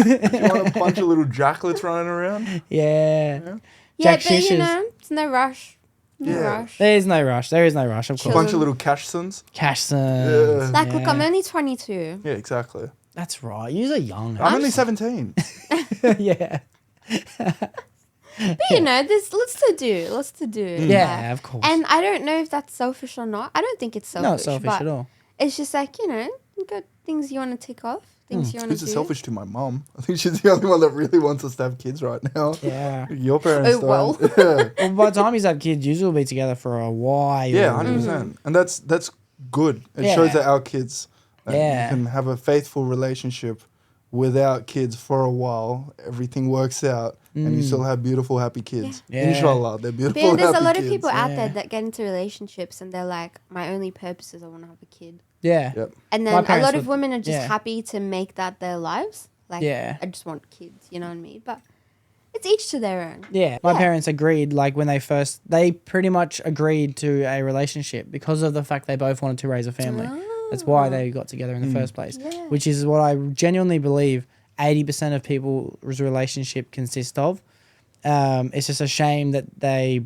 You want a bunch of little jacklets running around? Yeah. Yeah, Jack but you Shishes. know, it's no rush. No Yeah. rush. There is no rush. There is no rush, of A course. bunch of little cash sons. Cash sons. Yeah. Like, look, I'm only 22. Yeah, exactly. That's right. You are young. I'm only 17. Yeah. But you know, there's lots to do. Lots to do. Yeah, of course. And I don't know if that's selfish or not. I don't think it's selfish. Not selfish but at all. It's just like, you know, you got things you want to tick off, things you want to Who's do. it selfish to? My mum. I think she's the only one that really wants us to have kids right now. Yeah. Your parents Oh, well. don't. Yeah. Well, by the time he's had kids, you will be together for a while. Yeah, 100%. And that's good. It Yeah. shows that our kids Yeah. can have a faithful relationship without kids for a while. Everything works out and you still have beautiful, happy kids. Yeah. Inshallah, they're But beautiful, yeah, there's happy a lot kids. of people out Yeah. there that get into relationships and they're like, my only purpose is I want to have a kid. Yeah. Yep. And My then a parents lot of would- women are just yeah. happy to make that their lives. Like, Yeah. I just want kids, you know what I mean? But it's each to their own. Yeah, my Yeah. parents agreed. Like when they pretty much agreed to a relationship because of the fact they both wanted to raise a family. That's why they got together in the first place. Yeah. Which is what I genuinely believe 80% of people's relationship consist of. It's just a shame that they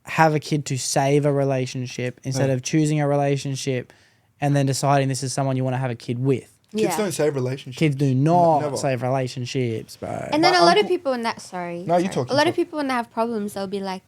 have a kid to save a relationship instead of choosing a relationship and then deciding this is someone you want to have a kid with. Kids don't save relationships. Kids do not Never. save relationships, bro. And then a lot of people in that, No, you talk. a lot of people when they have problems, they'll be like,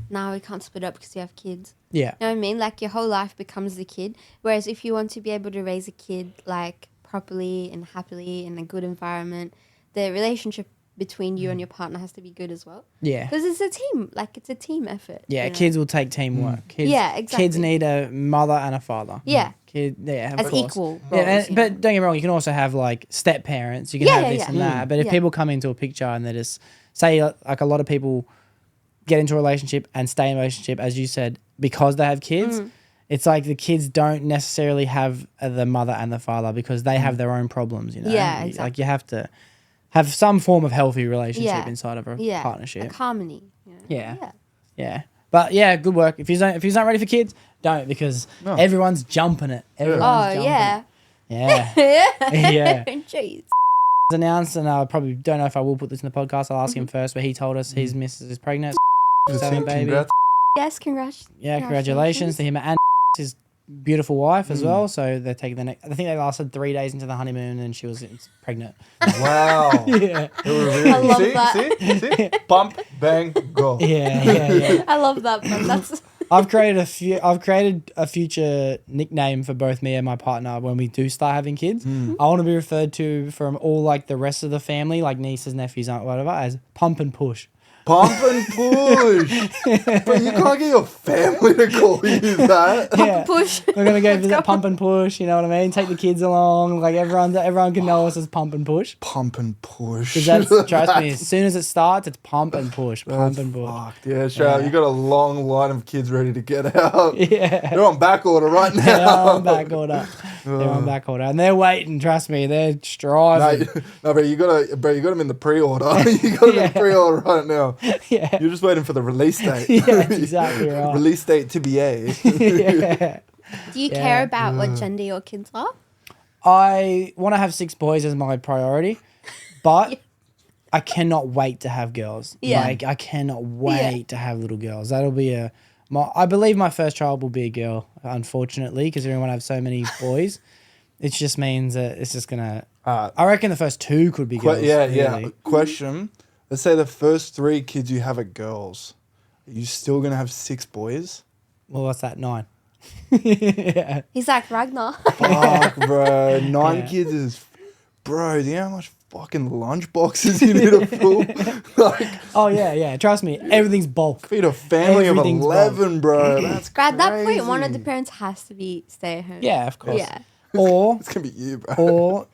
"No, we can't split up because you have kids." Yeah. You know what I mean? Like your whole life becomes the kid. Whereas if you want to be able to raise a kid like properly and happily in a good environment, the relationship between you and your partner has to be good as well. Yeah. Because it's a team. Like it's a team effort. Yeah, you know? kids will take teamwork. Kids, Yeah, exactly. Kids need a mother and a father. Yeah. Of As course. equal. Yeah, roles, you but know? don't get me wrong, you can also have like step parents. You can Yeah, have yeah, this yeah. and that. But if Yeah. people come into a picture and they just say like a lot of people get into a relationship and stay in a relationship, as you said, because they have kids, it's like the kids don't necessarily have the mother and the father because they have their own problems, you know? Yeah, Like exactly. you have to have some form of healthy relationship Yeah. inside of a Yeah. partnership. Like harmony. You know? Yeah. Yeah. But yeah, good work. If you not ready for kids, don't because everyone's jumping it. Everyone's Oh, jumping yeah. it. Yeah. Yeah. Jeez. Announced, and I probably don't know if I will put this in the podcast. I'll ask him first, but he told us his missus is pregnant. Seven baby. Congrats. Yes, congrats. Yeah, congratulations to him and his beautiful wife as well. So they're taking the next. I think they lasted 3 days into the honeymoon, and she was pregnant. Wow. Yeah. They were really, I love see, that. See? Pump, bang, go. Yeah. I love that, but that's I've created a future nickname for both me and my partner when we do start having kids. I want to be referred to from all like the rest of the family, like nieces, nephews, aunt, whatever, as Pump and Push. Pump and push. But you can't get your family to call you that. Yeah. push. We're gonna go visit Pump and Push. You know what I mean? Take the kids along. Like everyone can know us as Pump and Push. Pump and push. Because that's trust me. As soon as it starts, it's Pump and Push. Pump and Push. Fucked. Yeah, sure. You got a long line of kids ready to get out. Yeah. They're on back order right now. They're on back order. They're on back order, and they're waiting. Trust me, they're striving. No, bro, you got them in the pre-order. You got them in the pre-order right now. Yeah. You're just waiting for the release date. Yeah, that's exactly right. Release date to be a. Yeah. Do you care about what gender your kids are? I want to have 6 boys as my priority, but I cannot wait to have girls. Yeah. Like I cannot wait to have little girls. That'll be I believe my first child will be a girl, unfortunately, because everyone have so many boys. It just means that it's just gonna. I reckon the first 2 could be girls. Yeah. really. Question. Let's say the first 3 kids you have are girls. Are you still going to have 6 boys? Well, what's that? 9. Yeah. He's like Ragnar. Fuck, bro. 9 kids is... Bro, do you know how much fucking lunch boxes you need to fill? Like, Oh yeah. Trust me, everything's bulk. feed a family of Everything's 11, bro. That's But at that point, one of crazy. the parents has to be stay at home. Yeah, of course. Yeah. Or It's going to be you, bro. or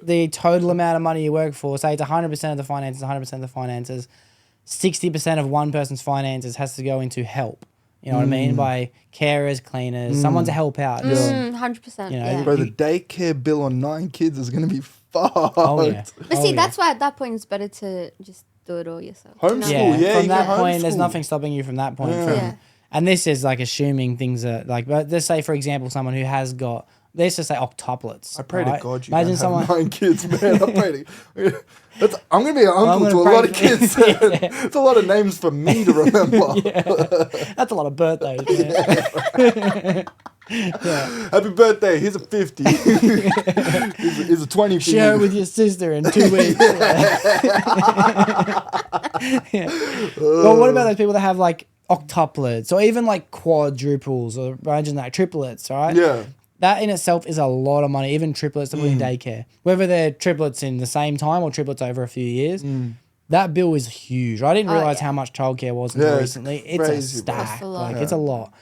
the total amount of money you work for, say it's 100% of the finances, 100% of the finances, 60% of one person's finances has to go into help. You know what I mean? By carers, cleaners, someone to help out. 100%. You know, yeah. Bro, the daycare bill on 9 kids is going to be fucked. Oh yeah. But see, that's why at that point it's better to just do it all yourself. you know? Homeschool. Yeah, you from can that point, there's homeschool. nothing stopping you from that point. Yeah. From, Yeah. And this is like assuming things are like, but let's say, for example, someone who has got, let's just say octuplets. I pray right? to God you Imagine don't someone. have 9 kids, man. I pray to... I'm going to be an uncle gonna to a pray lot of to- kids. It's a lot of names for me to remember. That's a lot of birthdays. Man. Happy birthday. Here's a 50. here's a 20 for Share it you. with your sister in 2 weeks. Yeah. Well, what about those people that have like octuplets or even like quadruples or imagine that triplets, right? Yeah. That in itself is a lot of money, even triplets to put in daycare. Whether they're triplets in the same time or triplets over a few years, that bill is huge. I didn't realize yeah. how much childcare was until Yeah, it's recently. It's a crazy, bro. stack. That's a lot. Like, it's a lot.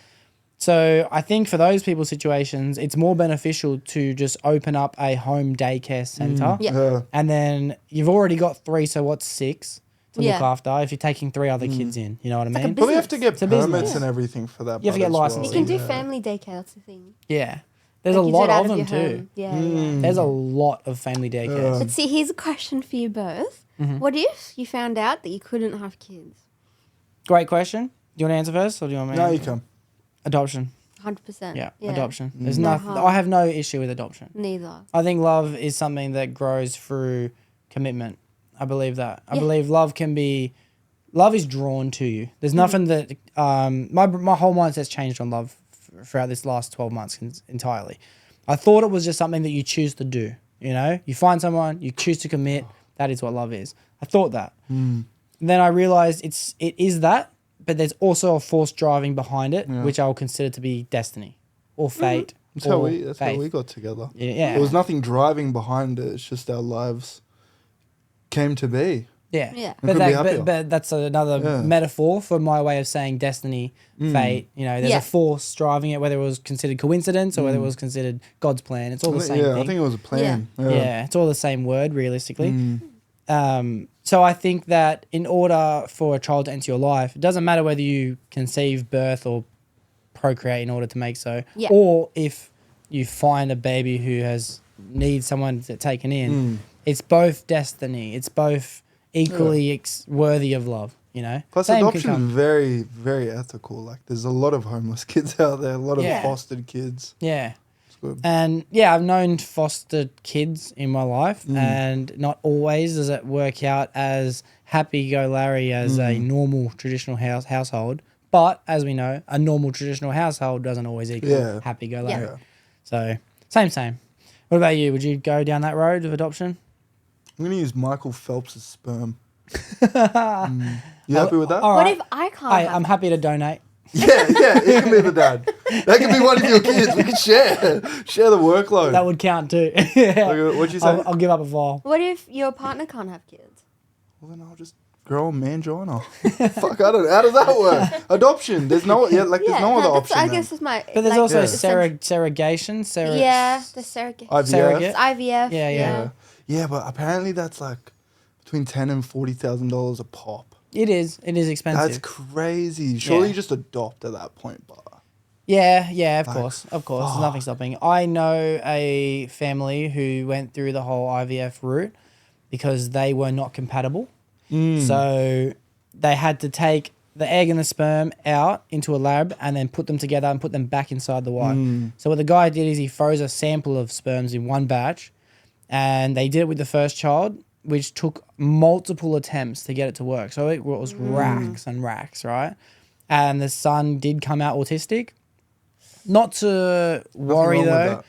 So I think for those people's situations, it's more beneficial to just open up a home daycare center. Yeah. And then you've already got 3, so what's 6 to look Yeah. after if you're taking 3 other kids in. You know what I mean? But we have to get It's a business. permits and everything for that. You have to part get as well. licensing. You can do family daycare, that's the thing. Yeah. There's Like, a you do lot it out of them your too. home. Yeah, yeah. There's a lot of family daycares. But see, here's a question for you both. Mm-hmm. What if you found out that you couldn't have kids? Great question. Do you want to answer first or do you want me? No, you come. Adoption. 100%. Yeah, adoption. There's No nothing. harm. I have no issue with adoption. Neither. I think love is something that grows through commitment. I believe that. I Yeah. believe love is drawn to you. There's nothing that my whole mindset's changed on love throughout this last 12 months entirely. I thought it was just something that you choose to do. You know, you find someone, you choose to commit. That is what love is. I thought that. Then I realized it is that, but there's also a force driving behind it, which I will consider to be destiny or fate. That's or how we faith. got together. Yeah. There was nothing driving behind it. It's just our lives came to be. Yeah. Yeah. We couldn't be happier. But that's another metaphor for my way of saying destiny, fate. You know, there's Yeah. a force driving it, whether it was considered coincidence or whether it was considered God's plan. It's all the same Yeah, thing. I think it was a plan. Yeah, it's all the same word, realistically. So I think that in order for a child to enter your life, it doesn't matter whether you conceive, birth, or procreate in order to make so, Yeah. or if you find a baby who needs someone to taken in. It's both destiny. It's both equally worthy of love. You know. Plus, Same can adoption is come. very, very ethical. Like, there's a lot of homeless kids out there, a lot of Yeah. fostered kids. Yeah. It's good. And yeah, I've known fostered kids in my life, and not always does it work out as happy-go-Larry as a normal traditional household. But as we know, a normal traditional household doesn't always equal happy-go-Larry. Yeah. So same. What about you? Would you go down that road of adoption? I'm going to use Michael Phelps' sperm. You happy with that? All What right. if I can't? I'm happy to donate. Yeah, it can be the dad. That can be one of your kids. We can share the workload. That would count too. Okay, what'd you say? I'll give up a file. What if your partner can't have kids? Well, then I'll just grow a mangina. Fuck, I don't. How does that work? Adoption. There's no there's no other that's- option. I then. guess it's my. But there's like, also Yeah. surrogation. the surrogate. IVF. surrogate. IVF. Yeah. Yeah, but apparently that's like between $10,000 and $40,000 a pop. It is expensive. That's crazy. Surely Yeah. you just adopt at that point, but Yeah, of Like, course. There's nothing stopping. I know a family who went through the whole IVF route because they were not compatible. So they had to take the egg and the sperm out into a lab and then put them together and put them back inside the wife. So what the guy did is he froze a sample of sperms in one batch, and they did it with the first child, which took multiple attempts to get it to work. So it was racks and racks, right? And the son did come out autistic. Not to worry wrong with though. that.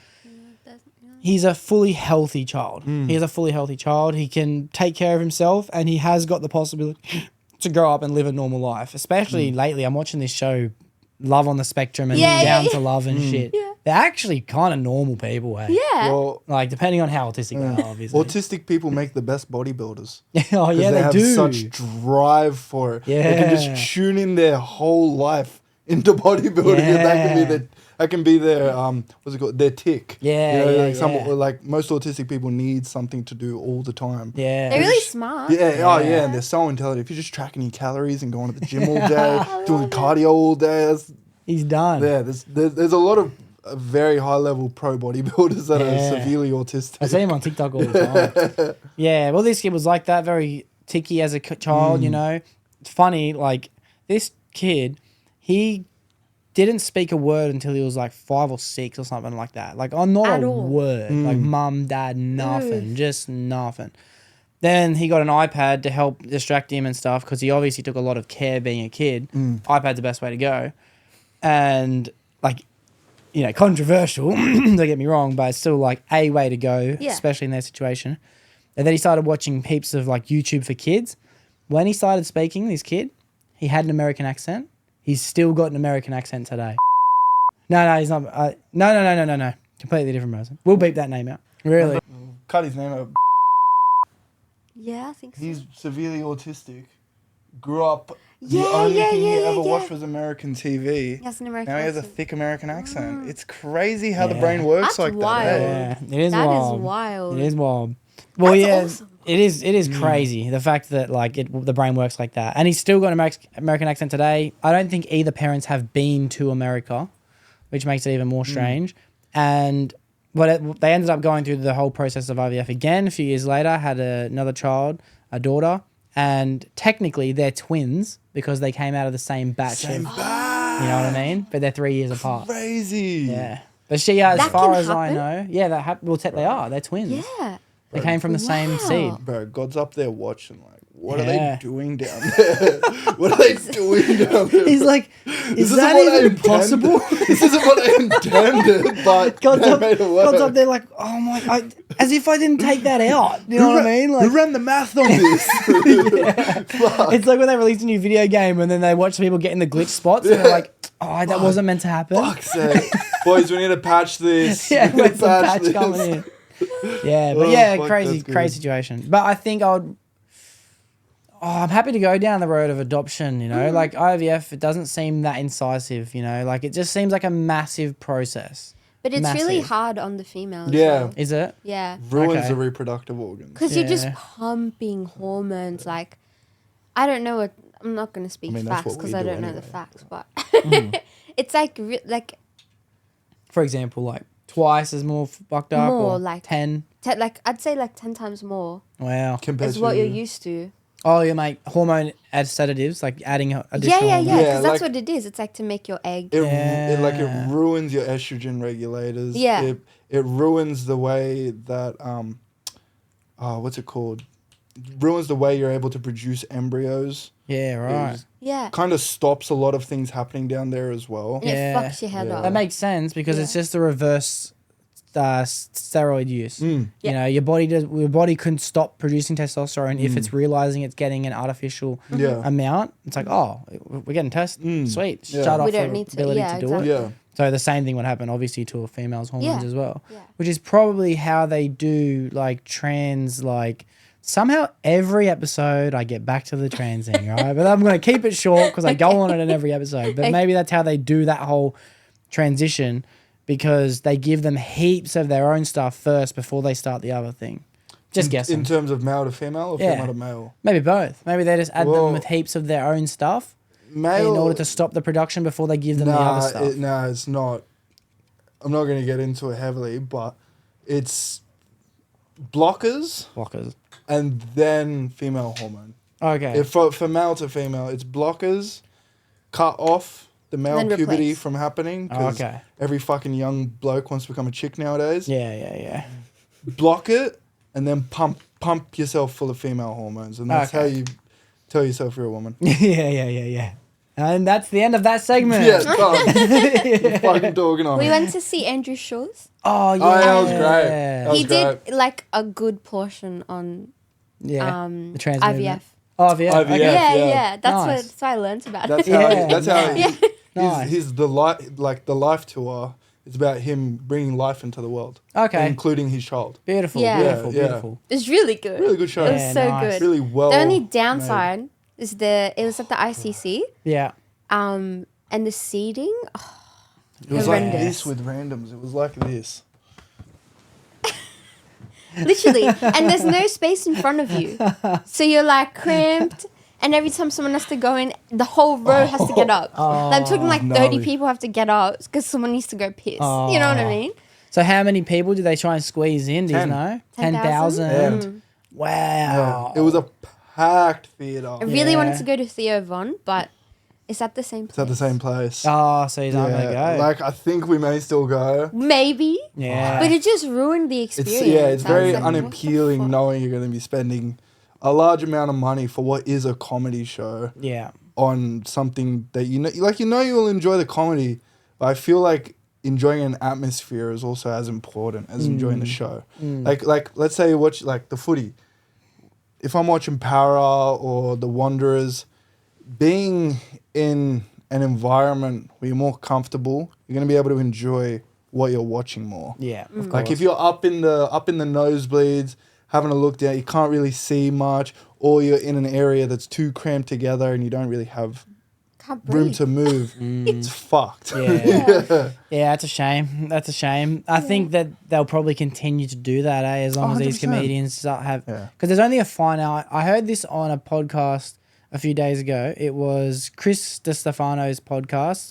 He's a fully healthy child. He is a fully healthy child. He can take care of himself, and he has got the possibility to grow up and live a normal life. Especially lately, I'm watching this show, Love on the Spectrum and Down to Love and shit. Yeah. They're actually kind of normal people, eh? Yeah. well, Like, depending on how autistic they are, obviously. autistic people make the best bodybuilders. Oh, yeah, they have do. such drive for it. They can Yeah. just tune in their whole life into bodybuilding, and that can be their what's it called? Their tick. Yeah, like most autistic people need something to do all the time. Yeah. They're really smart. Yeah, and they're so intelligent. If you're just tracking your calories and going to the gym all day, doing cardio all day, He's done. there's a lot of very high level pro bodybuilders that are severely autistic. I see him on TikTok all the time. Yeah, well, this kid was like that, very ticky as a child, you know. It's funny, like, this kid, he didn't speak a word until he was like 5 or 6 or something like that. Like, not At a all. word. Like, mum, dad, nothing. Just nothing. Then he got an iPad to help distract him and stuff because he obviously took a lot of care being a kid. iPad's the best way to go. And, like, you know, controversial, don't get me wrong, but it's still like a way to go, Yeah. especially in their situation. And then he started watching heaps of like YouTube for kids. When he started speaking, this kid, he had an American accent. He's still got an American accent today. No, he's not. No. Completely different person. We'll beep that name out. Really? Cut his name out. Yeah, I think so. He's severely autistic. Grew up. The Yeah, only yeah, thing he yeah, ever yeah. watched was American TV. He has an American Now he has a accent. thick American accent. It's crazy how the Yeah. brain works That's like wild. that. Yeah, it is That wild. is wild. It is wild. Well, That's yeah, awesome. it is crazy the fact that like the brain works like that, and he's still got an American accent today. I don't think either parents have been to America, which makes it even more strange. And they ended up going through the whole process of IVF again a few years later. Had another child, a daughter, and technically they're twins because they came out of the same batch. Same You bad. know what I mean? But they're 3 years apart. Crazy. Yeah. But she, as That far can as I happen? know, yeah, they are. They're twins. Yeah. They came from the same seed. Bro, God's up there watching. Like, what are Yeah. they doing down there? What are they doing down there? He's like, is that even possible? This isn't what I intended, but God's they up, made it work. God's up there like, oh my, as if I didn't take that out. You know what I mean? Like, Who ran the math on this? it's like when they release a new video game and then they watch people get in the glitch spots and they're like, oh, that wasn't meant to happen. Fuck's sake. Boys, we need to patch this. Yeah, We need with to some patch coming in. Yeah, but Oh, yeah, fuck, crazy, that's good. crazy situation. But I think I'm happy to go down the road of adoption, you know? Like IVF, it doesn't seem that incisive, you know? Like it just seems like a massive process. But it's really Massive. hard on the female. As Yeah. well. Is it? Yeah. Ruins Okay. the reproductive organs. Because you're just Yeah. pumping hormones. Like, I don't know what. I'm not going to speak I mean, that's facts what we because I do don't know the anyway, facts, but Mm-hmm. it's like For example, like twice as more fucked up More, or like- 10. I'd say like 10 times more Wow. Compared is what to you're used to. Oh, you make hormone sedatives, like adding additional Yeah. hormones. Yeah, Because that's like- what it is. It's like to make your egg. it Yeah. it ruins your estrogen regulators. Yeah. It ruins the way that what's it called? It ruins the way you're able to produce embryos. Yeah, right. Yeah. Kind of stops a lot of things happening down there as well. And Yeah. it fucks your head Yeah. up. That makes sense because it's Yeah. just a reverse steroid use. Mm. You know, your body couldn't stop producing testosterone if it's realizing it's getting an artificial Yeah. amount. It's like, oh, we're getting test. Sweet. Yeah. Shut off We the don't need to- ability yeah, to do exactly. it. Yeah. So the same thing would happen, obviously, to a female's hormones Yeah. as well, Yeah. which is probably how they do like trans. Like somehow every episode I get back to the trans thing, right? But I'm gonna keep it short because I go on it in every episode. But maybe that's how they do that whole transition because they give them heaps of their own stuff first before they start the other thing. Just guessing. In terms of male to female or Yeah. female to male? Maybe both. Maybe they just add Well, them with heaps of their own stuff Male. in order to stop the production before they give them the other stuff. It's not. I'm not going to get into it heavily, but it's blockers Blockers. and then female hormone. Okay. If for male to female, it's blockers, cut off the male Then puberty replace. from happening. Oh, 'Cause okay. every fucking young bloke wants to become a chick nowadays. Yeah. Block it and then pump yourself full of female hormones, and that's how Okay. you tell yourself you're a woman. Yeah. And that's the end of that segment. Yeah, done. We're fucking talking on We it. went to see Andrew Shulz. Oh, yeah. Oh, that was great. That was He did great. like a good portion on Yeah. the trans IVF. movement. Oh, IVF. IVF. Okay. Yeah. That's Nice. that's what I learned about That's it. how. Yeah, That's how. nice. Nice. He's the life tour. It's about him bringing life into the world, Okay. including his child. Beautiful. Yeah. Beautiful. Yeah, yeah. Beautiful. It's really good. Really good show. It was Yeah, so nice. good. Really well. The only made. downside is it was at the ICC, Yeah. and the seating. It was like horrendous. this with randoms. It was like this. Literally, and there's no space in front of you, so you're like cramped. And every time someone has to go in, the whole row has to get up. I'm talking like 30 gnarly. people have to get up because someone needs to go piss. You know what I mean? So how many people do they try and squeeze in? Do you 10. know? 10,000? 10,000. Wow. It was a packed theater. I really Yeah. wanted to go to Theo Von, but it's at the same place. It's at the same place. Oh, so he's not going to go. Like I think we may still go. Maybe. yeah. But it just ruined the It's experience. it's I was very like, what the unappealing fuck? knowing you're going to be spending a large amount of money for what is a comedy show yeah. on something that you know you'll enjoy the comedy, but I feel like enjoying an atmosphere is also as important as enjoying the show. Like let's say you watch like the footy. If I'm watching Para or the Wanderers, being in an environment where you're more comfortable, you're going to be able to enjoy what you're watching more. Yeah. Of Like course. if you're up in the nosebleeds, having a look down, you can't really see much, or you're in an area that's too cramped together and you don't really have Can't room breathe. to move. It's fucked. Yeah. Yeah, that's a shame. That's a shame. I think that they'll probably continue to do that, as long as these 100%. comedians start have. Yeah. Because there's only a finite. I heard this on a podcast a few days ago. It was Chris Distefano's podcast.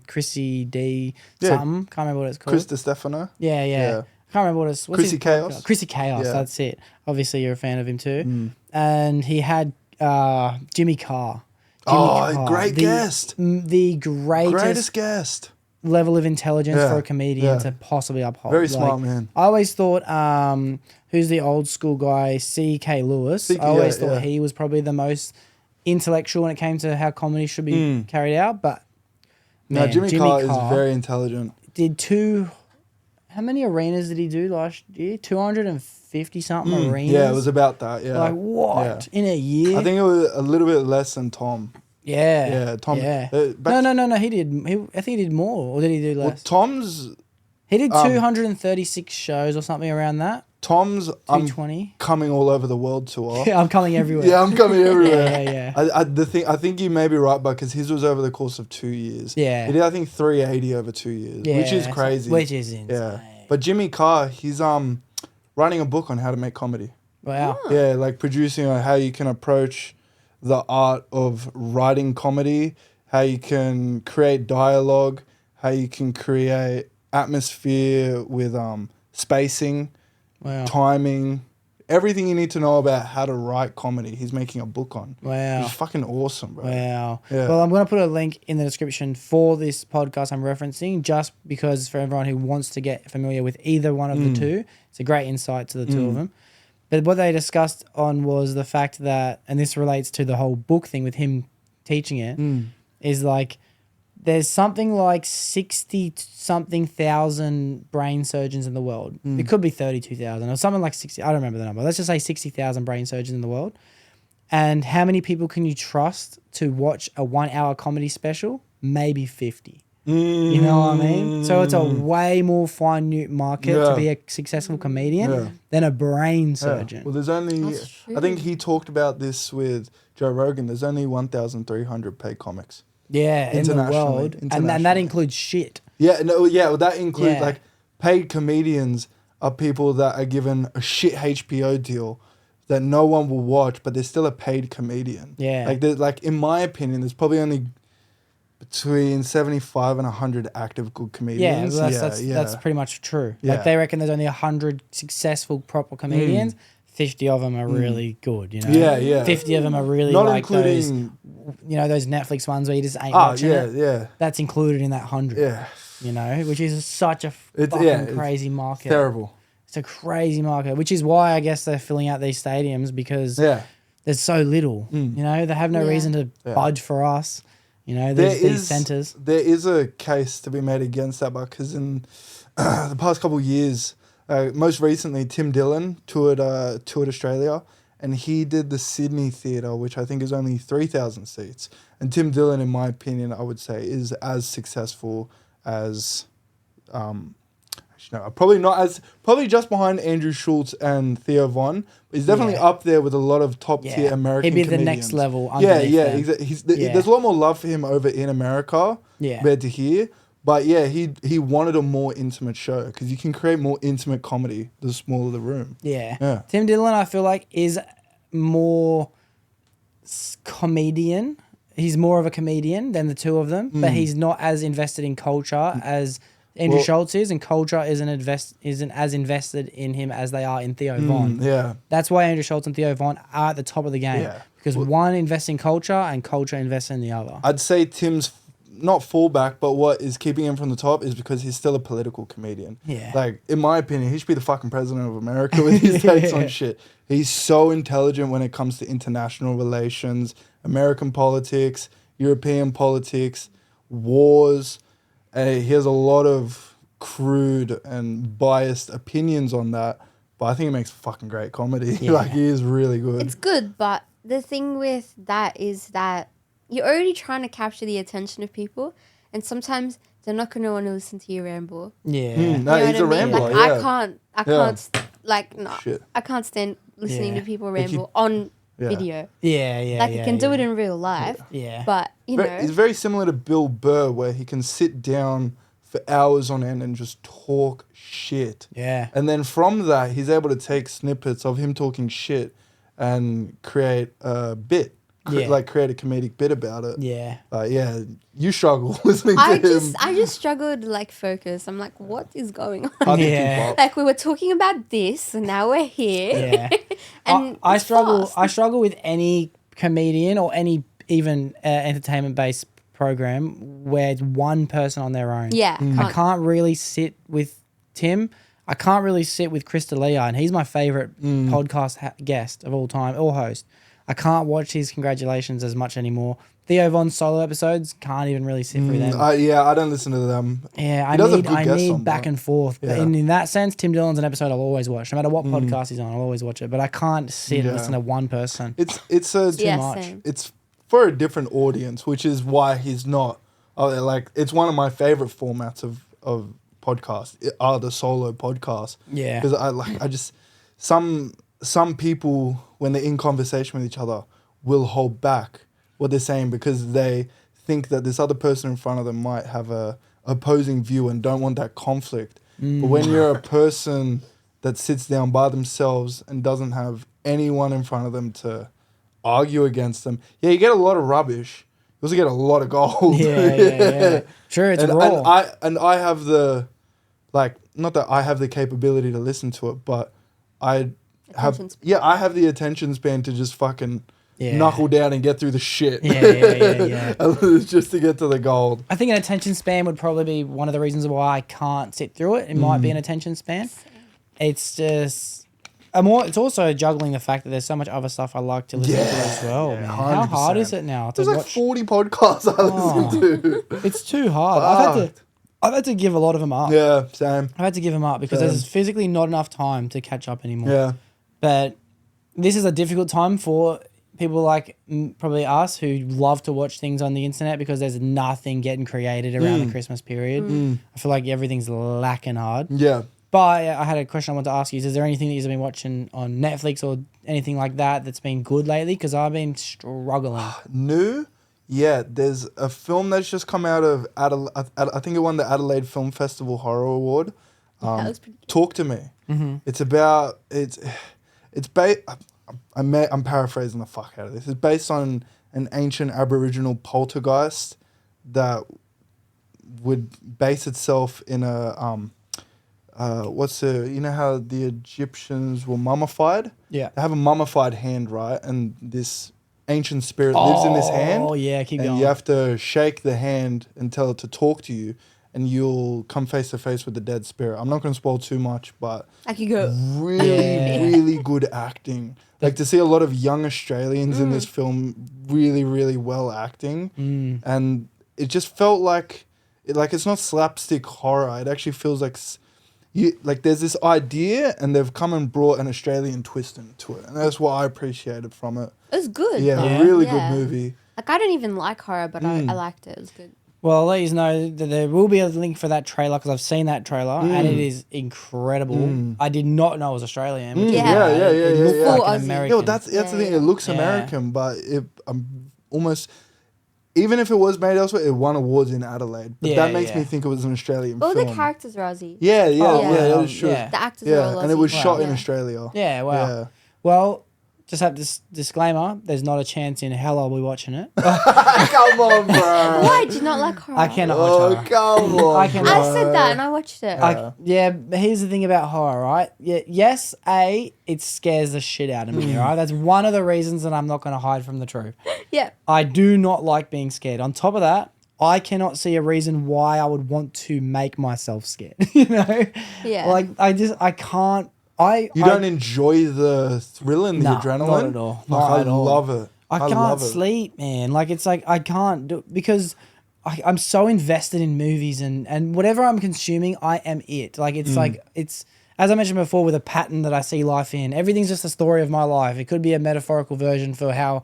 Chrissy D Yeah. something. Can't remember what it's called. Chris Distefano. Yeah. Yeah. Can't remember what it's. What's Chrissy his Chaos? podcast? Chrissy Chaos. Yeah. That's it. Obviously, you're a fan of him too. And he had Jimmy Carr. Jimmy Oh, great guest. The greatest Greatest guest. level of intelligence Yeah, for a comedian yeah. to possibly uphold. Very smart man. I always thought, who's the old school guy, C.K. Lewis. I always thought he was probably the most intellectual when it came to how comedy should be carried out. But man, Jimmy Carr is very intelligent. Did how many arenas did he do last year? 250 something arenas. Yeah, it was about that. Yeah, Like what in a year? I think it was a little bit less than Tom. Yeah, Tom. Yeah. But No. He did. I think he did more, or did he do less? Tom's He did 236 shows or something around that. 220. Coming all over the world tour. Yeah, I'm coming everywhere. Yeah, I'm coming everywhere. Yeah. I think you may be right, but because his was over the course of 2 years. Yeah. He did, I think, 380 over 2 years, which is crazy. Which is insane. Yeah. But Jimmy Carr, he's writing a book on how to make comedy. Wow. Yeah, like producing on how you can approach the art of writing comedy, how you can create dialogue, how you can create atmosphere with spacing, timing, everything you need to know about how to write comedy. He's making a book on. Wow. It's fucking awesome, bro. Wow. Yeah. Well, I'm going to put a link in the description for this podcast I'm referencing, just because for everyone who wants to get familiar with either one of the two, it's a great insight to the two of them. But what they discussed on was the fact that, and this relates to the whole book thing with him teaching it, is like there's something like 60-something thousand brain surgeons in the world. It could be 32,000 or something like 60. I don't remember the number. Let's just say 60,000 brain surgeons in the world. And how many people can you trust to watch a 1 hour comedy special? Maybe 50. You know what I mean? So it's a way more minute market to be a successful comedian than a brain surgeon. Well, there's only, I think he talked about this with Joe Rogan. There's only 1,300 paid comics. Yeah, in the world. And that includes shit. Yeah, well, that includes like paid comedians are people that are given a shit HBO deal that no one will watch, but they're still a paid comedian. Yeah. Like in my opinion, there's probably only between 75 and 100 active good comedians. Yeah, that's pretty much true. Yeah. Like they reckon there's only 100 successful proper comedians. 50 of them are really good, you know? Yeah. 50 of them are really Not like including... those Netflix ones where you just ain't watching it. Yeah. That's included in that 100. Yeah. You know, which is such a fucking crazy market. Terrible. It's a crazy market, which is why I guess they're filling out these stadiums because there's so little. You know, they have no reason to budge for us. You know, these centres. There is a case to be made against that, because in the past couple of years, most recently, Tim Dillon toured Australia, and he did the Sydney Theatre, which I think is only 3,000 seats. And Tim Dillon, in my opinion, I would say, is as successful as... probably just behind Andrew Schulz and Theo Von. But he's definitely up there with a lot of top tier American comedians. He'd be the next level. There's a lot more love for him over in America compared to here. But yeah, he wanted a more intimate show because you can create more intimate comedy the smaller the room. Yeah. Tim Dillon, I feel like, is more comedian. He's more of a comedian than the two of them, but he's not as invested in culture as Andrew Schulz is, and culture isn't as invested in him as they are in Theo Von. Yeah. That's why Andrew Schulz and Theo Von are at the top of the game. Yeah. Because one invests in culture and culture invests in the other. I'd say Tim's not fallback, but what is keeping him from the top is because he's still a political comedian. Yeah. Like, in my opinion, he should be the fucking president of America with his takes on shit. He's so intelligent when it comes to international relations, American politics, European politics, wars. He has a lot of crude and biased opinions on that, but I think he makes fucking great comedy. Yeah. Like, he is really good. It's good, but the thing with that is that you're already trying to capture the attention of people, and sometimes they're not going to want to listen to you ramble. Yeah. No, he's a rambler. Like, I can't stand listening to people ramble on video. Yeah. Like, you can do it in real life. Yeah. But, you know. It's very similar to Bill Burr, where he can sit down for hours on end and just talk shit. Yeah. And then from that, he's able to take snippets of him talking shit and create a bit. Like, create a comedic bit about it. Yeah. You struggle listening to him. I just struggled to, like, focus. I'm like, what is going on? Hard to keep up. Like, we were talking about this, and now we're here. Yeah. And I struggle with any comedian or any even entertainment-based program where it's one person on their own. Yeah. I can't really sit with Tim. I can't really sit with Chris D'Elia, and he's my favorite podcast guest of all time, or host. I can't watch his congratulations as much anymore. Theo Von's solo episodes, can't even really sit through them. I don't listen to them. Yeah, He does have good I guests need on, back though. and forth. But Yeah. in that sense, Tim Dillon's an episode I'll always watch. No matter what podcast he's on, I'll always watch it. But I can't sit and listen to one person. It's Yeah, much. same. it's for a different audience, which is why he's not like it's one of my favorite formats of podcasts are the solo podcasts. Yeah. Because I just some people when they're in conversation with each other will hold back what they're saying because they think that this other person in front of them might have a opposing view and don't want that conflict. But when you're a person that sits down by themselves and doesn't have anyone in front of them to argue against them, you get a lot of rubbish. You also get a lot of gold. Yeah. Sure, it's raw. I have the not that I have the capability to listen to it, but I have Attention span. I have the attention span to just fucking Yeah. knuckle down and get through the shit. Yeah. Just to get to the gold. I think an attention span would probably be one of the reasons why I can't sit through it. It might be an attention span. It's just... it's also juggling the fact that there's so much other stuff I like to listen to as well, man. How hard 100%. is it now to There's like watch? 40 podcasts I listen to. It's too hard. I've had to give a lot of them up. Yeah, same. I've had to give them up because there's physically not enough time to catch up anymore. Yeah. But this is a difficult time for people like probably us who love to watch things on the internet because there's nothing getting created around the Christmas period. I feel like everything's lacking hard. Yeah. But I had a question I wanted to ask you. Is there anything that you've been watching on Netflix or anything like that that's been good lately? Because I've been struggling. New? Yeah, there's a film that's just come out of I think it won the Adelaide Film Festival Horror Award. That was pretty Talk to Me. It's about I'm paraphrasing the fuck out of this. It's based on an ancient Aboriginal poltergeist that would base itself in a you know how the Egyptians were mummified? Yeah. They have a mummified hand, right? And this ancient spirit lives in this hand. Oh, yeah, keep and going. you have to shake the hand and tell it to talk to you, and you'll come face to face with the dead spirit. I'm not going to spoil too much, but I could go. really good acting. Like to see a lot of young Australians in this film really, really well acting. And it just felt like it's not slapstick horror. It actually feels like there's this idea and they've come and brought an Australian twist into it. And that's what I appreciated from it. It was good. Yeah, though. really Yeah. good movie. Like, I don't even like horror, but I liked it. It was good. Well, I'll let you know that there will be a link for that trailer because I've seen that trailer and it is incredible. I did not know it was Australian. which is Yeah. why Yeah. It looked Full like Aussie. an American. Yeah, that's the thing. It looks Yeah. American, but I'm almost... Even if it was made elsewhere, it won awards in Adelaide. But Yeah, that makes yeah. me think it was an Australian All film. the characters are Aussie. Yeah, Oh, that is true. yeah. The actors are all Yeah, Aussie. and it was shot in Yeah. Australia. Yeah, wow. Yeah. Well, just have this disclaimer. There's not a chance in hell I'll be watching it. Come on, bro. Why? Do you not like horror? I cannot watch Oh, horror. come on, I can- I bro. said that and I watched it. Yeah, but here's the thing about horror, right? Yeah, yes, it scares the shit out of me, right? That's one of the reasons that I'm not going to hide from the truth. Yeah. I do not like being scared. On top of that, I cannot see a reason why I would want to make myself scared. You know? Yeah. Like I can't. You don't enjoy the thrill and the Nah, adrenaline? not at all. Like, Not I at all. love it. I can't love it. sleep, man. Like it's like I can't do because I'm so invested in movies and whatever I'm consuming, I am it. Like it's like it's as I mentioned before with a pattern that I see life in. Everything's just a story of my life. It could be a metaphorical version for how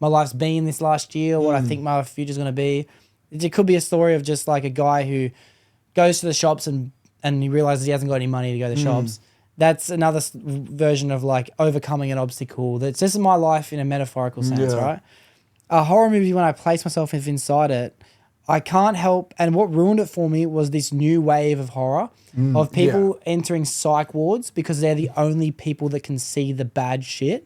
my life's been this last year, what I think my future's gonna be. It could be a story of just like a guy who goes to the shops and he realizes he hasn't got any money to go to the shops. That's another version of like overcoming an obstacle. That's just my life in a metaphorical sense, Yeah. right? A horror movie, when I place myself inside it, I can't help. And what ruined it for me was this new wave of horror of people entering psych wards because they're the only people that can see the bad shit.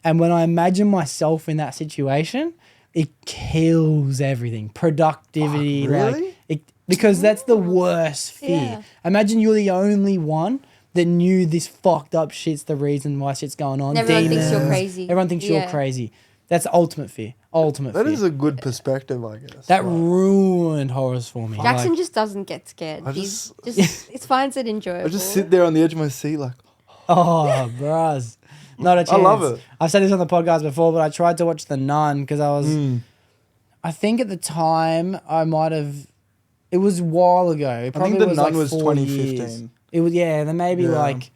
And when I imagine myself in that situation, it kills everything. Productivity, really? because that's the worst fear. Yeah. Imagine you're the only one that knew this fucked up shit's the reason why shit's going on. And everyone thinks you're Demons. crazy. Everyone thinks you're Yeah. crazy. That's the ultimate fear. Ultimate That fear. is a good perspective, I guess. That But ruined horrors for me. Jackson Like, just doesn't get scared. I He's just- it finds it enjoyable. I just sit there on the edge of my seat like, oh, bros. Not a chance. I love it. I've said this on the podcast before, but I tried to watch The Nun because I was... mm. I think at the time I might have... It was a while ago. It I probably think The was Nun like was 4 2015. years. It was, yeah, then maybe Yeah. like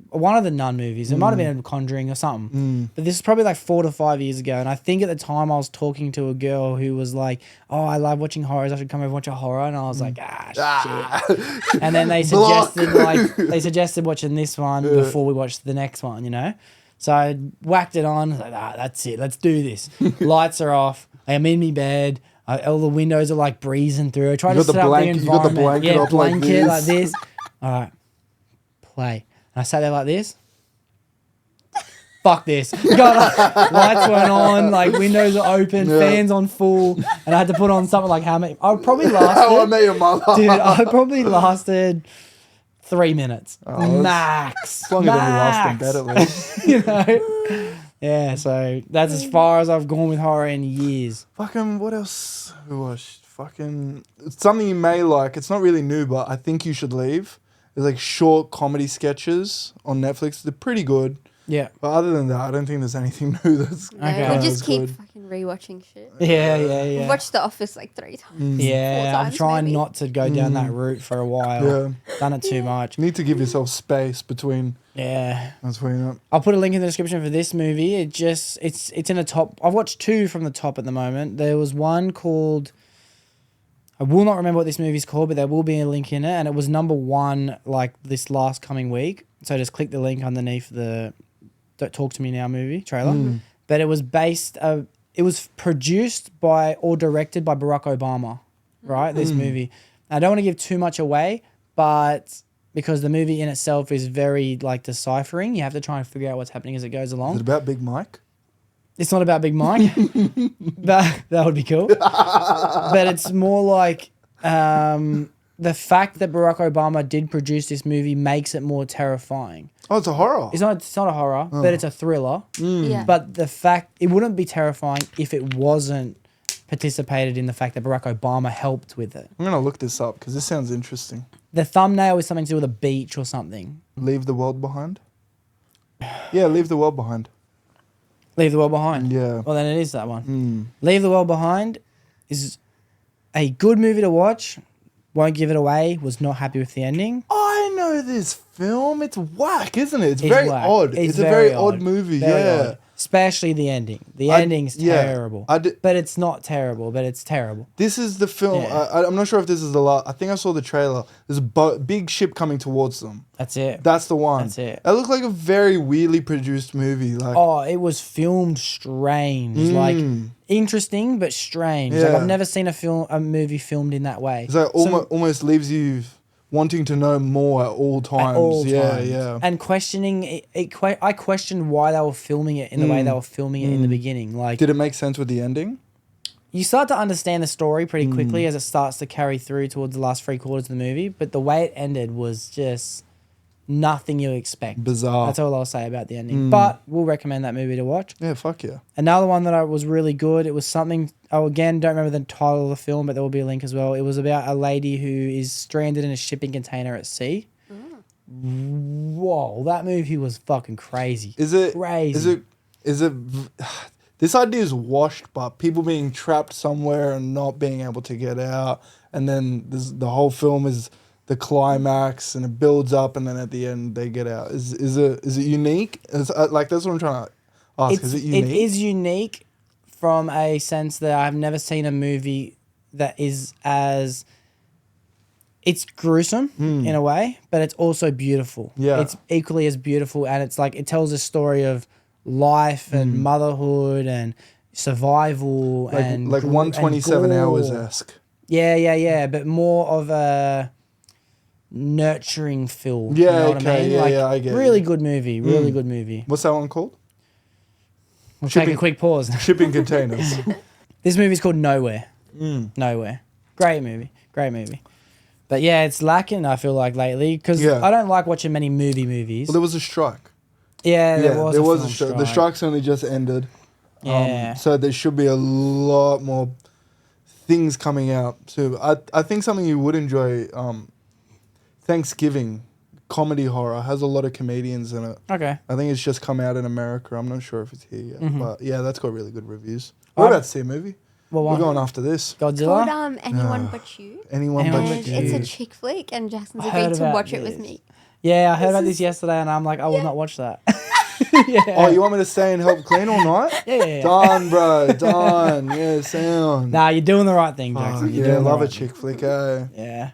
one of the Nun movies. It might have been Conjuring or something. Mm. But this is probably like 4 to 5 years ago. And I think at the time I was talking to a girl who was like, oh, I love watching horrors. I should come over and watch a horror. And I was like, shit. And then they suggested watching this one before we watched the next one, you know? So I whacked it on. I was like, that's it. Let's do this. Lights are off. I'm in my bed. All the windows are like breezing through. I try You to got the set up the blanket- you got the environment. blanket up like blanket like this. this. All right, play. And I sat there like this. Fuck this. Lights went on, like windows are open, fans on full, and I had to put on something like How I probably lasted. How I Met Your Mother. Dude, I probably lasted 3 minutes Oh, max. As long as we lost in bed at least. You know. Yeah, so that's as far as I've gone with horror in years. Fucking, what else we watched? Fucking, it's something you may like. It's not really new, but I think you should leave. There's like short comedy sketches on Netflix. They're pretty good. Yeah. But other than that, I don't think there's anything new that's No, Okay. we just that's keep good. fucking rewatching shit. Yeah. We watched The Office like 3 times. Yeah, 4 I'm times trying maybe. not to go down that route for a while. Yeah. Done it too much. You need to give yourself space between. Yeah. That's where you're I'll put a link in the description for this movie. It's in the top. I've watched 2 from the top at the moment. There was one called, I will not remember what this movie's called, but there will be a link in it, and it was number 1 like this last coming week. So just click the link underneath the Don't Talk to Me Now movie trailer. But it was it was produced by or directed by Barack Obama, right? This movie. I don't want to give too much away, but because the movie in itself is very like deciphering, you have to try and figure out what's happening as it goes Is it along. about Big Mike? It's not about Big Mike. that would be cool. But it's more like the fact that Barack Obama did produce this movie makes it more terrifying. Oh, it's a horror. It's not a horror, but it's a thriller. Yeah. But the fact it wouldn't be terrifying if it wasn't participated in the fact that Barack Obama helped with it. I'm going to look this up because this sounds interesting. The thumbnail is something to do with a beach or something. Leave the world behind? Yeah, Leave the world behind. Leave the World Behind. Yeah. Well, then it is that one. Leave the World Behind is a good movie to watch. Won't give it away. Was not happy with the ending. I know this film. It's whack, isn't it? It's It's very whack. odd. It's a very odd odd. movie. Very Yeah. odd. Especially the ending. The I- ending's yeah. terrible. But it's not terrible, but it's terrible. this is the film. Yeah. I'm not sure if this is the last. I think I saw the trailer. There's a big ship coming towards them. That's it. That's the one. That's it. It looked like a very weirdly produced movie. Like, Oh, it was filmed strange. Like interesting but strange. Like Yeah. I've never seen a movie filmed in that way. it's like almost leaves you wanting to know more at all times. At all yeah, times. yeah. And questioning it. I questioned why they were filming it in the way they were filming it in the beginning. Like Did it make sense with the ending? you start to understand the story pretty quickly as it starts to carry through towards the last 3/4 of the movie. But the way it ended was just nothing you expect. Bizarre. That's all I'll say about the ending. But we'll recommend that movie to watch. Yeah, fuck yeah. Another one that was really good. It was something. Oh, again, don't remember the title of the film, but there will be a link as well. It was about a lady who is stranded in a shipping container at sea. Whoa, that movie was fucking crazy. Is it Crazy. Is it this idea is washed by people being trapped somewhere and not being able to get out, and then the whole film is the climax and it builds up and then at the end they get out. Is it unique? Like that's what I'm trying to ask. Is it unique? It is unique from a sense that I've never seen a movie that is as... It's gruesome in a way, but it's also beautiful. Yeah. It's equally as beautiful, and it's like it tells a story of life and motherhood and survival and... like 127 hours esque. Yeah, but more of a nurturing film. Yeah, you know what I okay, mean? yeah, Like, yeah, I get really you. good movie, really good movie. What's that one called? We'll take a Shipping- quick pause. Shipping containers. This movie's called Nowhere. Nowhere. Great movie. But yeah, it's lacking, I feel like, lately, because Yeah. I don't like watching many movies. Well, there was a strike. Yeah, there was a a film strike. The strike's only just ended. Yeah. So there should be a lot more things coming out too. I think something you would enjoy, Thanksgiving comedy horror has a lot of comedians in it. Okay. I think it's just come out in America. I'm not sure if it's here yet, Mm-hmm. but yeah, that's got really good reviews. We're about to see a movie. Well, We're one. going after this. Godzilla. Called Anyone But You. Anyone Anyone but And But you. it's a chick flick, and Jackson's I heard agreed to about watch it this. with me. Yeah, I heard about this yesterday, and I'm like, I will not watch that. Oh, you want me to stay and help clean all night? Yeah. Done, bro. Done. Yeah, sound. Nah, you're doing the right thing, Oh, Jackson. You're yeah, doing the love a right chick flick, eh? thing. Yeah.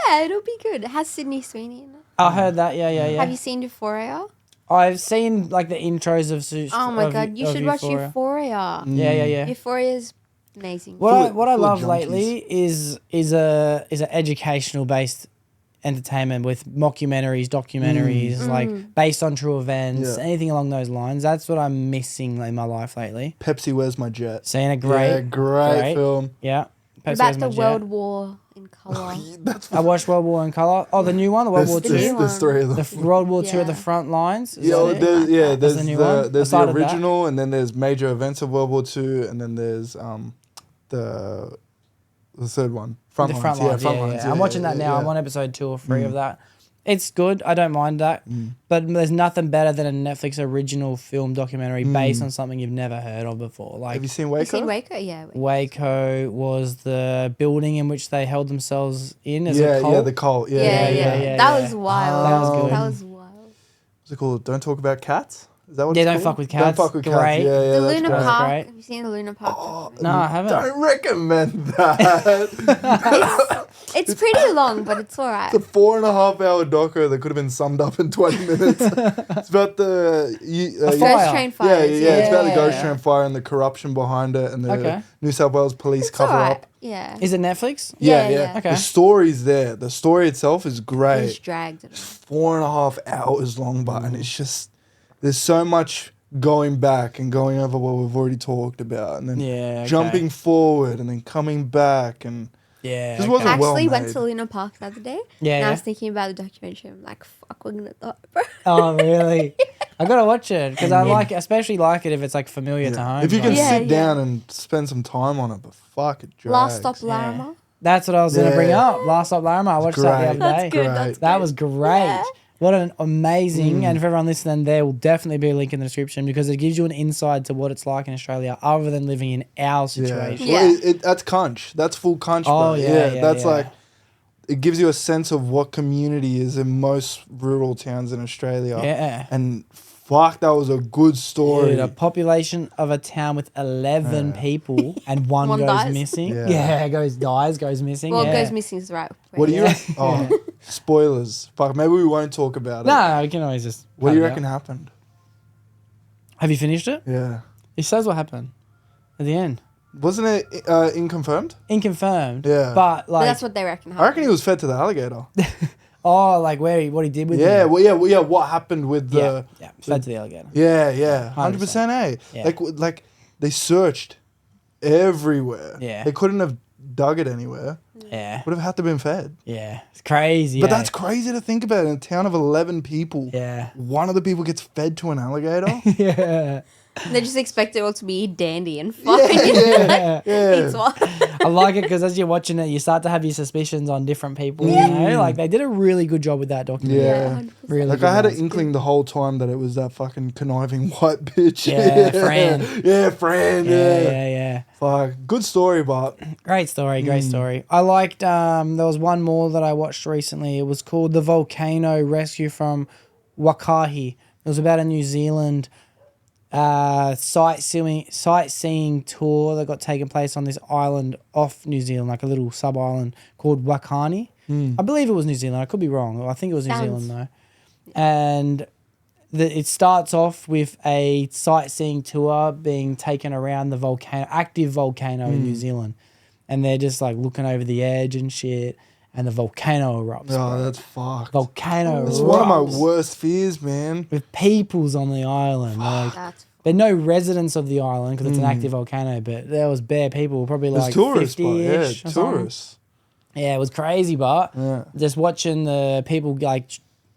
Yeah, it'll be good. It has Sydney Sweeney in it. I heard that. Yeah. Have you seen Euphoria? I've seen like the intros of. Oh my of- god, you of should watch Euphoria. Yeah. Euphoria's amazing. What I Full of love junkies. lately is an educational based entertainment with mockumentaries, documentaries, like based on true events, Yeah. anything along those lines. That's what I'm missing in my life lately. Pepsi, Where's My Jet? Seeing a great, Yeah, great film. Yeah. Pepsi About was my the jet. World War in colour. That's I watched World War in color. Oh, the new one, the World War there's, The Two. new there's one. three of them. World War Two at the Yeah. front lines. Is Yeah, that it? there's That's the new one? there's the Aside of that? original, and then there's major events of World War II, and then there's the third one, front The lines. front lines. Yeah, front Yeah. lines. I'm watching that now. yeah. I'm on episode 2 or 3 of that. It's good. I don't mind that. But there's nothing better than a Netflix original film documentary based on something you've never heard of before. Like Have you seen You Waco? seen Waco? Yeah. Waco was the building in which they held themselves in as Yeah, a cult. yeah, the cult. Yeah, Yeah. yeah. That was wild. That was good. That was wild. What's it called? Don't talk about cats. Is that what? Yeah, it's don't called? fuck with cats. Don't fuck with Great. cats. Yeah, yeah. The that's Luna great. Park. great. Have you seen the Luna Park? No, I haven't. Don't recommend that. It's pretty long, but it's alright. It's a 4.5-hour doco that could have been summed up in 20 minutes. It's about the fire. Ghost Train Yeah, fires. it's about the Yeah. Ghost Train fire and the corruption behind it and the Okay. New South Wales police It's cover alright. up. Yeah. Is it Netflix? Yeah, Yeah, yeah. yeah. Okay. The story's there. The story itself is It's great. dragged. 4.5 hours long, but and it's just there's so much going back and going over what we've already talked about, and then Yeah, okay. jumping forward and then coming back, and Yeah. This okay. wasn't I actually well went made. to Luna Park the other day. Yeah, And yeah. I was thinking about the documentary. I'm like, fuck, we're gonna die, bro. Oh, really? I gotta watch it because I especially like it if it's like familiar to home. if you can like- Yeah, sit yeah. down and spend some time on it, but fuck it, drags. Last Stop Larrimah. That's what I was gonna bring Yeah. up. Last Stop Larrimah. I watched that the great. other That's day. good. Great. That's That good. was great. Yeah. What an amazing, and for everyone listening, there will definitely be a link in the description because it gives you an insight to what it's like in Australia other than living in our Yeah, situation. Yeah. Well, that's Cunch. That's full Cunch, bro. Oh, yeah, that's yeah. like it gives you a sense of what community is in most rural towns in Australia. Yeah. and fuck, that was a good story. Dude, a population of a town with 11 people and one One goes dies. missing. Yeah. Yeah, goes missing. Well, yeah. goes missing is the right. What do you? Yeah. Oh, spoilers. Fuck, maybe we won't talk about it. No, you can always just. What cut do you it reckon out. happened? Have you finished it? Yeah, It says what happened at the end. wasn't it inconfirmed? Inconfirmed. Yeah. But But like, that's what they reckon. I reckon he was fed to the alligator. like what he did with Yeah, him. well, yeah. What happened with Yeah, the? yeah, fed to the alligator. Yeah, 100%. Eh, Yeah. like they searched everywhere. Yeah. they couldn't have dug it anywhere. Yeah, Would have had to been fed. yeah, it's crazy. But eh? that's crazy to think about. In a town of 11 people, Yeah. one of the people gets fed to an alligator. yeah. They just expect it all to be dandy and fun. yeah. It's what? I like it because as you're watching it, you start to have your suspicions on different people. You know, like they did a really good job with that documentary. Yeah. 100%. Really. Like good I had an ones. inkling the whole time that it was that fucking conniving white bitch. Yeah, Fran. Yeah, Fran. Yeah, Yeah. yeah, yeah. Fuck. Good story, but Great story, great story. I liked. There was one more that I watched recently. It was called The Volcano Rescue from Wakahi. It was about a New Zealand sightseeing tour that got taken place on this island off New Zealand, like a little sub island called Wakani. I believe it was New Zealand. I could be wrong. I think it was New Sounds- Zealand though. And it starts off with a sightseeing tour being taken around the volcano, active volcano in New Zealand, and they're just like looking over the edge and shit, and the volcano erupts. oh, bro. that's fucked. Volcano It's erupts one of my worst fears, man. with peoples on the island. Like, That's but no residents of the island because it's an active volcano. But there was bare people, probably There's like tourists, but 50-ish yeah, or something. tourists. Yeah, it was crazy, but Yeah. just watching the people like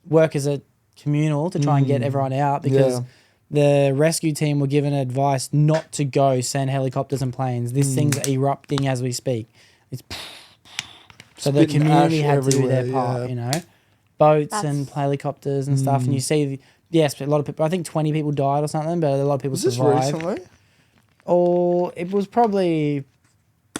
work as a communal to try and get everyone out because Yeah. the rescue team were given advice not to go send helicopters and planes. This thing's erupting as we speak. It's so the Spitting community ash had to do their everywhere, part, yeah. you know, boats That's- and helicopters and stuff. And you see, yes, a lot of people. I think 20 people died or something, but a lot of people Was this survived. recently? Or it was probably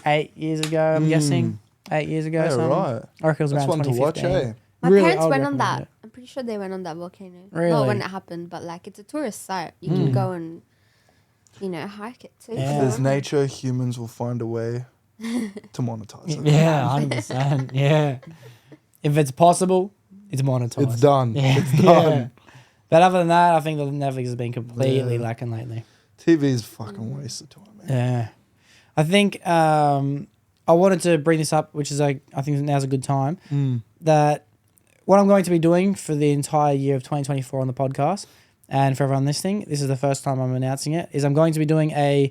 8 years ago. I'm guessing 8 years ago. Yeah, something. right. I reckon it was That's around one to watch, 2015. eh? My Really, parents I would went on recommend that. it. I'm pretty sure they went on that volcano. Really? Not when it happened, but like it's a tourist site. You can go and, hike it too. Yeah. If there's nature, humans will find a way to monetize it. Yeah, 100%. Yeah. If it's possible, it's monetized. It's done. Yeah. It's Yeah. done. But other than that, I think that Netflix has been completely Yeah. lacking lately. TV is fucking waste of time, man. Yeah. I think I wanted to bring this up, which is I think now's a good time, that what I'm going to be doing for the entire year of 2024 on the podcast, and for everyone listening, this is the first time I'm announcing it, is I'm going to be doing a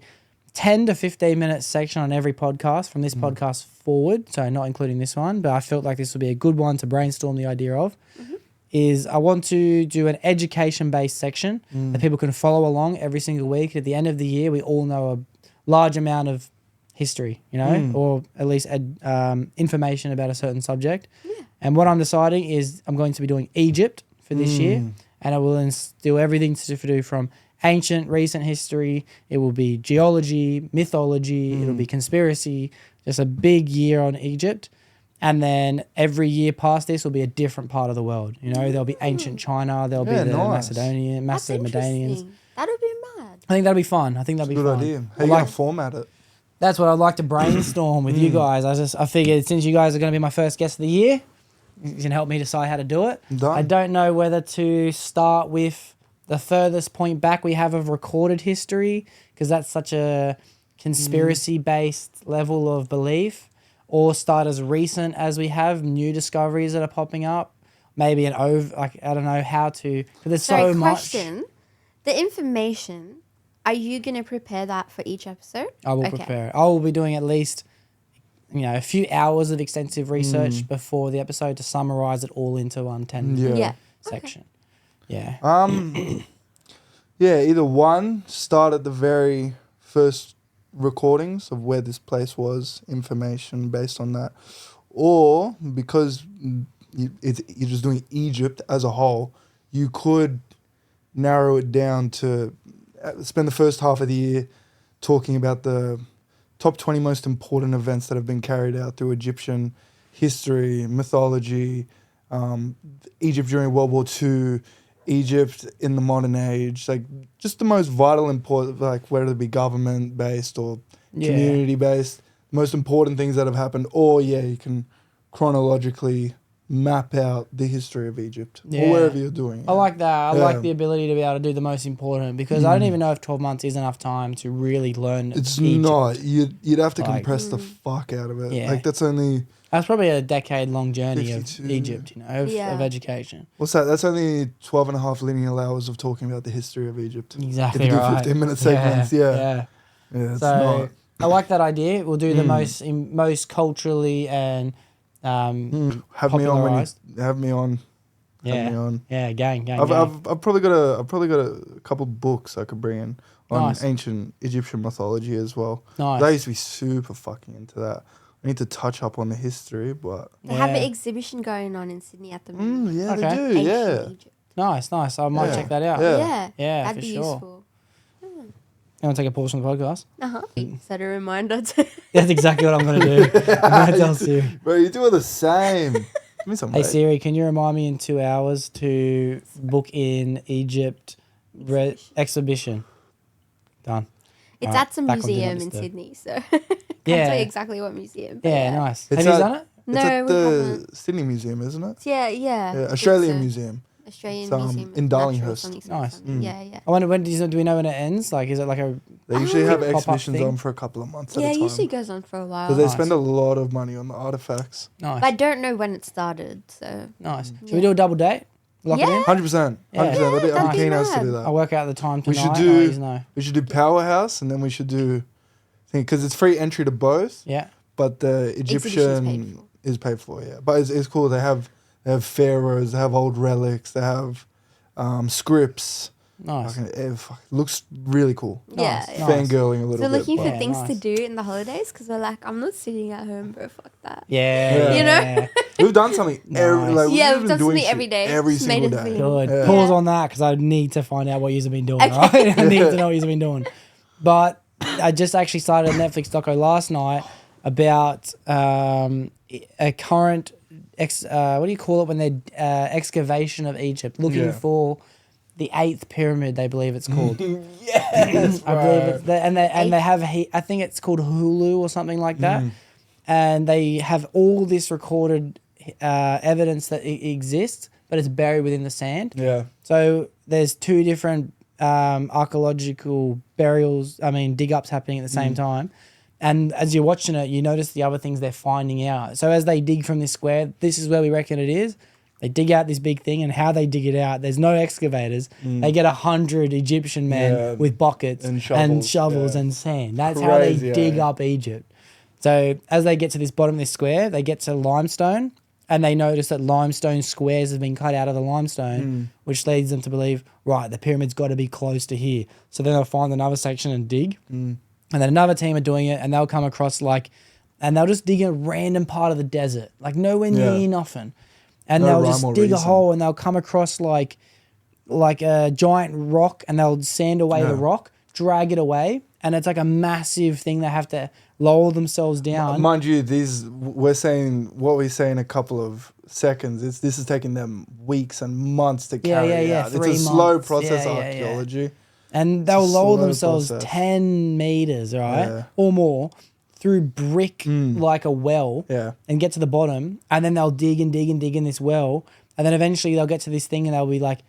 10 to 15 minute section on every podcast from this podcast forward, so not including this one, but I felt like this would be a good one to brainstorm the idea of, is I want to do an education-based section that people can follow along every single week. At the end of the year, we all know a large amount of history, you know, or at least information about a certain subject. And what I'm deciding is I'm going to be doing Egypt for this year, and I will do everything to do from ancient, recent history. It will be geology, mythology, it'll be conspiracy, just a big year on Egypt. And then every year past this will be a different part of the world. You know, there'll be ancient China, there'll Yeah, be the nice. That's Macedonians. interesting. That would be mad. I think that'll be fun. I think that'll be Good fun. idea. I How you like- gonna format it? That's what I'd like to brainstorm with you guys. I figured since you guys are going to be my first guest of the year, you can help me decide how to do it. Done. I don't know whether to start with the furthest point back we have of recorded history, because that's such a conspiracy-based level of belief, or start as recent as we have new discoveries that are popping up. Maybe I don't know how to, because there's Sorry, so much. question. The information, are you going to prepare that for each episode? I will prepare. I will be doing at least, a few hours of extensive research before the episode to summarize it all into one 10-minute Yeah. section. Yeah. Yeah, either one, start at the very first recordings of where this place was, information based on that, or because you're just doing Egypt as a whole, you could narrow it down to spend the first half of the year talking about the top 20 most important events that have been carried out through Egyptian history, mythology, Egypt during World War II, Egypt in the modern age, like just the most vital important, like whether it be government based or community based, most important things that have happened. Or you can chronologically map out the history of Egypt or wherever you're doing. I like that. I Yeah. like the ability to be able to do the most important, because I don't even know if 12 months is enough time to really learn It's Egypt. not. You'd have to Like- compress the fuck out of it. Yeah. Like that's only That's probably a decade-long journey of 52. Egypt, of Yeah. education. what's that? That's only 12 and a half linear hours of talking about the history of Egypt. Exactly If you do right. 15-minute segments, yeah. It's So not. I like that idea. We'll do the most culturally and Have me on popularized. have me on. Yeah, Have me on. yeah, gang. I've probably got a couple books I could bring in on Nice. ancient Egyptian mythology as well. Nice. I used to be super fucking into that. I need to touch up on the history, but They have an Yeah. exhibition going on in Sydney at the moment. yeah, Okay. they do. Ancient Yeah, Egypt. Nice. I might Yeah. check that out. Yeah. Yeah, That'd for be sure. useful. You want to take a pause from the podcast? Set a reminder to. That's exactly what I'm going to do. I'm going to tell Siri. bro, you do the same. Give me some. Hey mate. Siri, can you remind me in 2 hours to book in Egypt exhibition? Done. It's Alright, at some back on Do Not museum in Disturb. Sydney, so can't Yeah. tell you exactly what museum. but Yeah, nice. It's Have you at- done it? It's No, at we the haven't. Sydney Museum, isn't it? Yeah. Yeah, I think Australian so. Museum. Australian It's, Museum in of Natural Darlinghurst. something, Nice. something. Yeah. I wonder do we know when it ends? Like, is it like a They usually have pop-up exhibitions thing? on for a couple of months at Yeah, a it time. usually goes on for a while. But they Nice. spend a lot of money on the artifacts. nice? But I don't know when it started, so Nice. Should we do a double date? Lock it Yeah. in. 100%. Yeah. 100%. Yeah, I'm that'd be keen as to mad. do I'll that. work out the time We tonight. should and I'll let do. you know. We should do Powerhouse, and then we should do. Because it's free entry to both, Yeah. but the Exhibition's paid Egyptian is paid for. Yeah, but it's cool. They have pharaohs. They have old relics. They have scripts. Nice. Looks really cool. Yeah. Nice. yeah. Fangirling a So little bit. looking for but- Yeah, things to nice. do in the holidays because we're like, I'm not sitting at home, bro. Fuck that. Yeah. You know? We've done something every Nice. like Yeah, we've we've been done doing something shit every day. every Just made single a day. thing. Good. Yeah. Pause on that because I need to find out what you've been doing. Right? I need to know what you've been doing. But I just actually started a Netflix doco last night about a current what do you call it when they're excavation of Egypt, looking Yeah. for the 8th pyramid. They believe it's called. Yes, I believe it's they have I think it's called Hulu or something like that, and they have all this recorded evidence that it exists, but it's buried within the sand. Yeah. So there's 2 different archaeological dig ups happening at the same time. And as you're watching it, you notice the other things they're finding out. So as they dig from this square, this is where we reckon it is. They dig out this big thing, and how they dig it out, there's no excavators. They get 100 Egyptian men with buckets And and shovels, shovels yeah. and sand. That's how they Crazy, dig eh? up Egypt. So as they get to this bottom of this square, they get to limestone, and they notice that limestone squares have been cut out of the limestone, which leads them to believe, right, the pyramid's got to be close to here. So then they'll find another section and dig. And then another team are doing it, and they'll come across and they'll just dig a random part of the desert, like nowhere near nothing. And No they'll rhyme just or dig a reason. hole, and they'll come across like a giant rock, and they'll sand away the rock, drag it away, and it's like a massive thing. They have to lower themselves down. Mind you, we're saying what we say in a couple of seconds. This is taking them weeks and months to carry out. 3 It's a slow months. process Yeah, yeah, archaeology. And they'll It's a lower slow themselves process. 10 meters, right? Yeah. Or more through brick like a well Yeah. and get to the bottom. And then they'll dig and dig and dig in this well. And then eventually they'll get to this thing and they'll be like,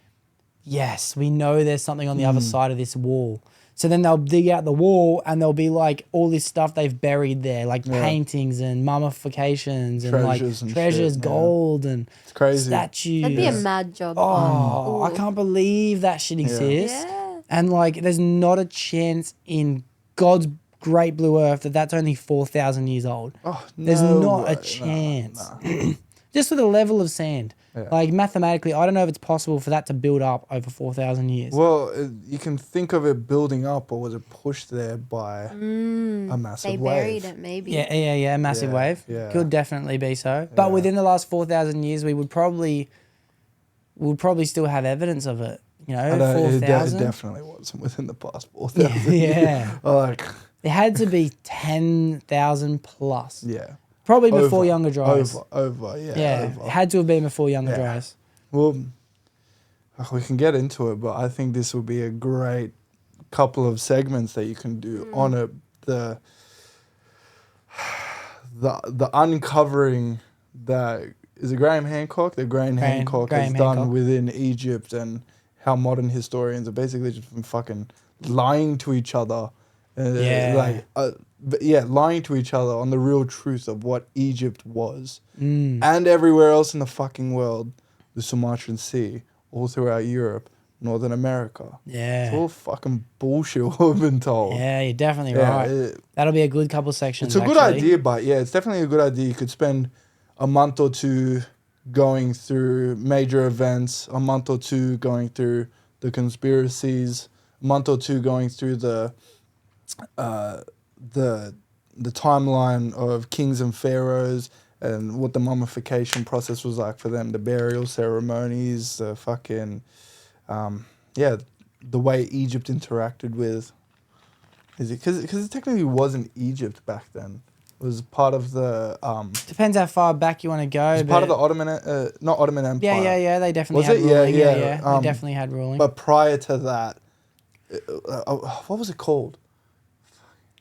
yes, we know there's something on the other side of this wall. So then they'll dig out the wall and there'll be like all this stuff they've buried there, like paintings and mummifications and Treasures like and treasures, shit, yeah. gold and It's crazy. statues. That'd be a mad job. Oh, I Ooh. can't believe that shit exists. Yeah. And like, there's not a chance in God's great blue earth that's only 4,000 years old. Oh, There's no not way. a chance. Just with the level of sand. Yeah. Like mathematically, I don't know if it's possible for that to build up over 4,000 years. Well, you can think of it building up, or was it pushed there by a massive They wave? buried it, maybe. Yeah, a massive Yeah, wave. yeah. Could definitely be so. But Yeah. within the last 4,000 years, we would probably still have evidence of it. You know, I know, it 4,000. definitely wasn't within the past 4,000. Yeah. Like, It had to be 10,000 plus. yeah. Probably before Over, Younger Dries. Over, Yeah, over. it had to have been before Younger Yeah. Dries. Well, we can get into it, but I think this will be a great couple of segments that you can do on it. The uncovering that is it Graham Hancock? The Graham Hancock has Graham done Hancock. within Egypt, and how modern historians are basically just been fucking lying to each other. Yeah. Lying to each other on the real truth of what Egypt was. And everywhere else in the fucking world, the Sumatran Sea, all throughout Europe, Northern America. Yeah. It's all fucking bullshit what we've been told. Yeah, you're definitely Yeah, right. That'll be a good couple sections. It's a good actually. idea, but yeah, it's definitely a good idea. You could spend a month or two going through major events, a month or two going through the conspiracies, a month or two going through the timeline of kings and pharaohs and what the mummification process was like for them, the burial ceremonies, the fucking the way Egypt interacted with. Is it because it technically wasn't Egypt back then? It was part of the Depends how far back you want to go. it was part of the Ottoman, not Ottoman Empire. Yeah. They definitely Was had it? Yeah, ruling. yeah, They definitely had ruling. But prior to that, what was it called?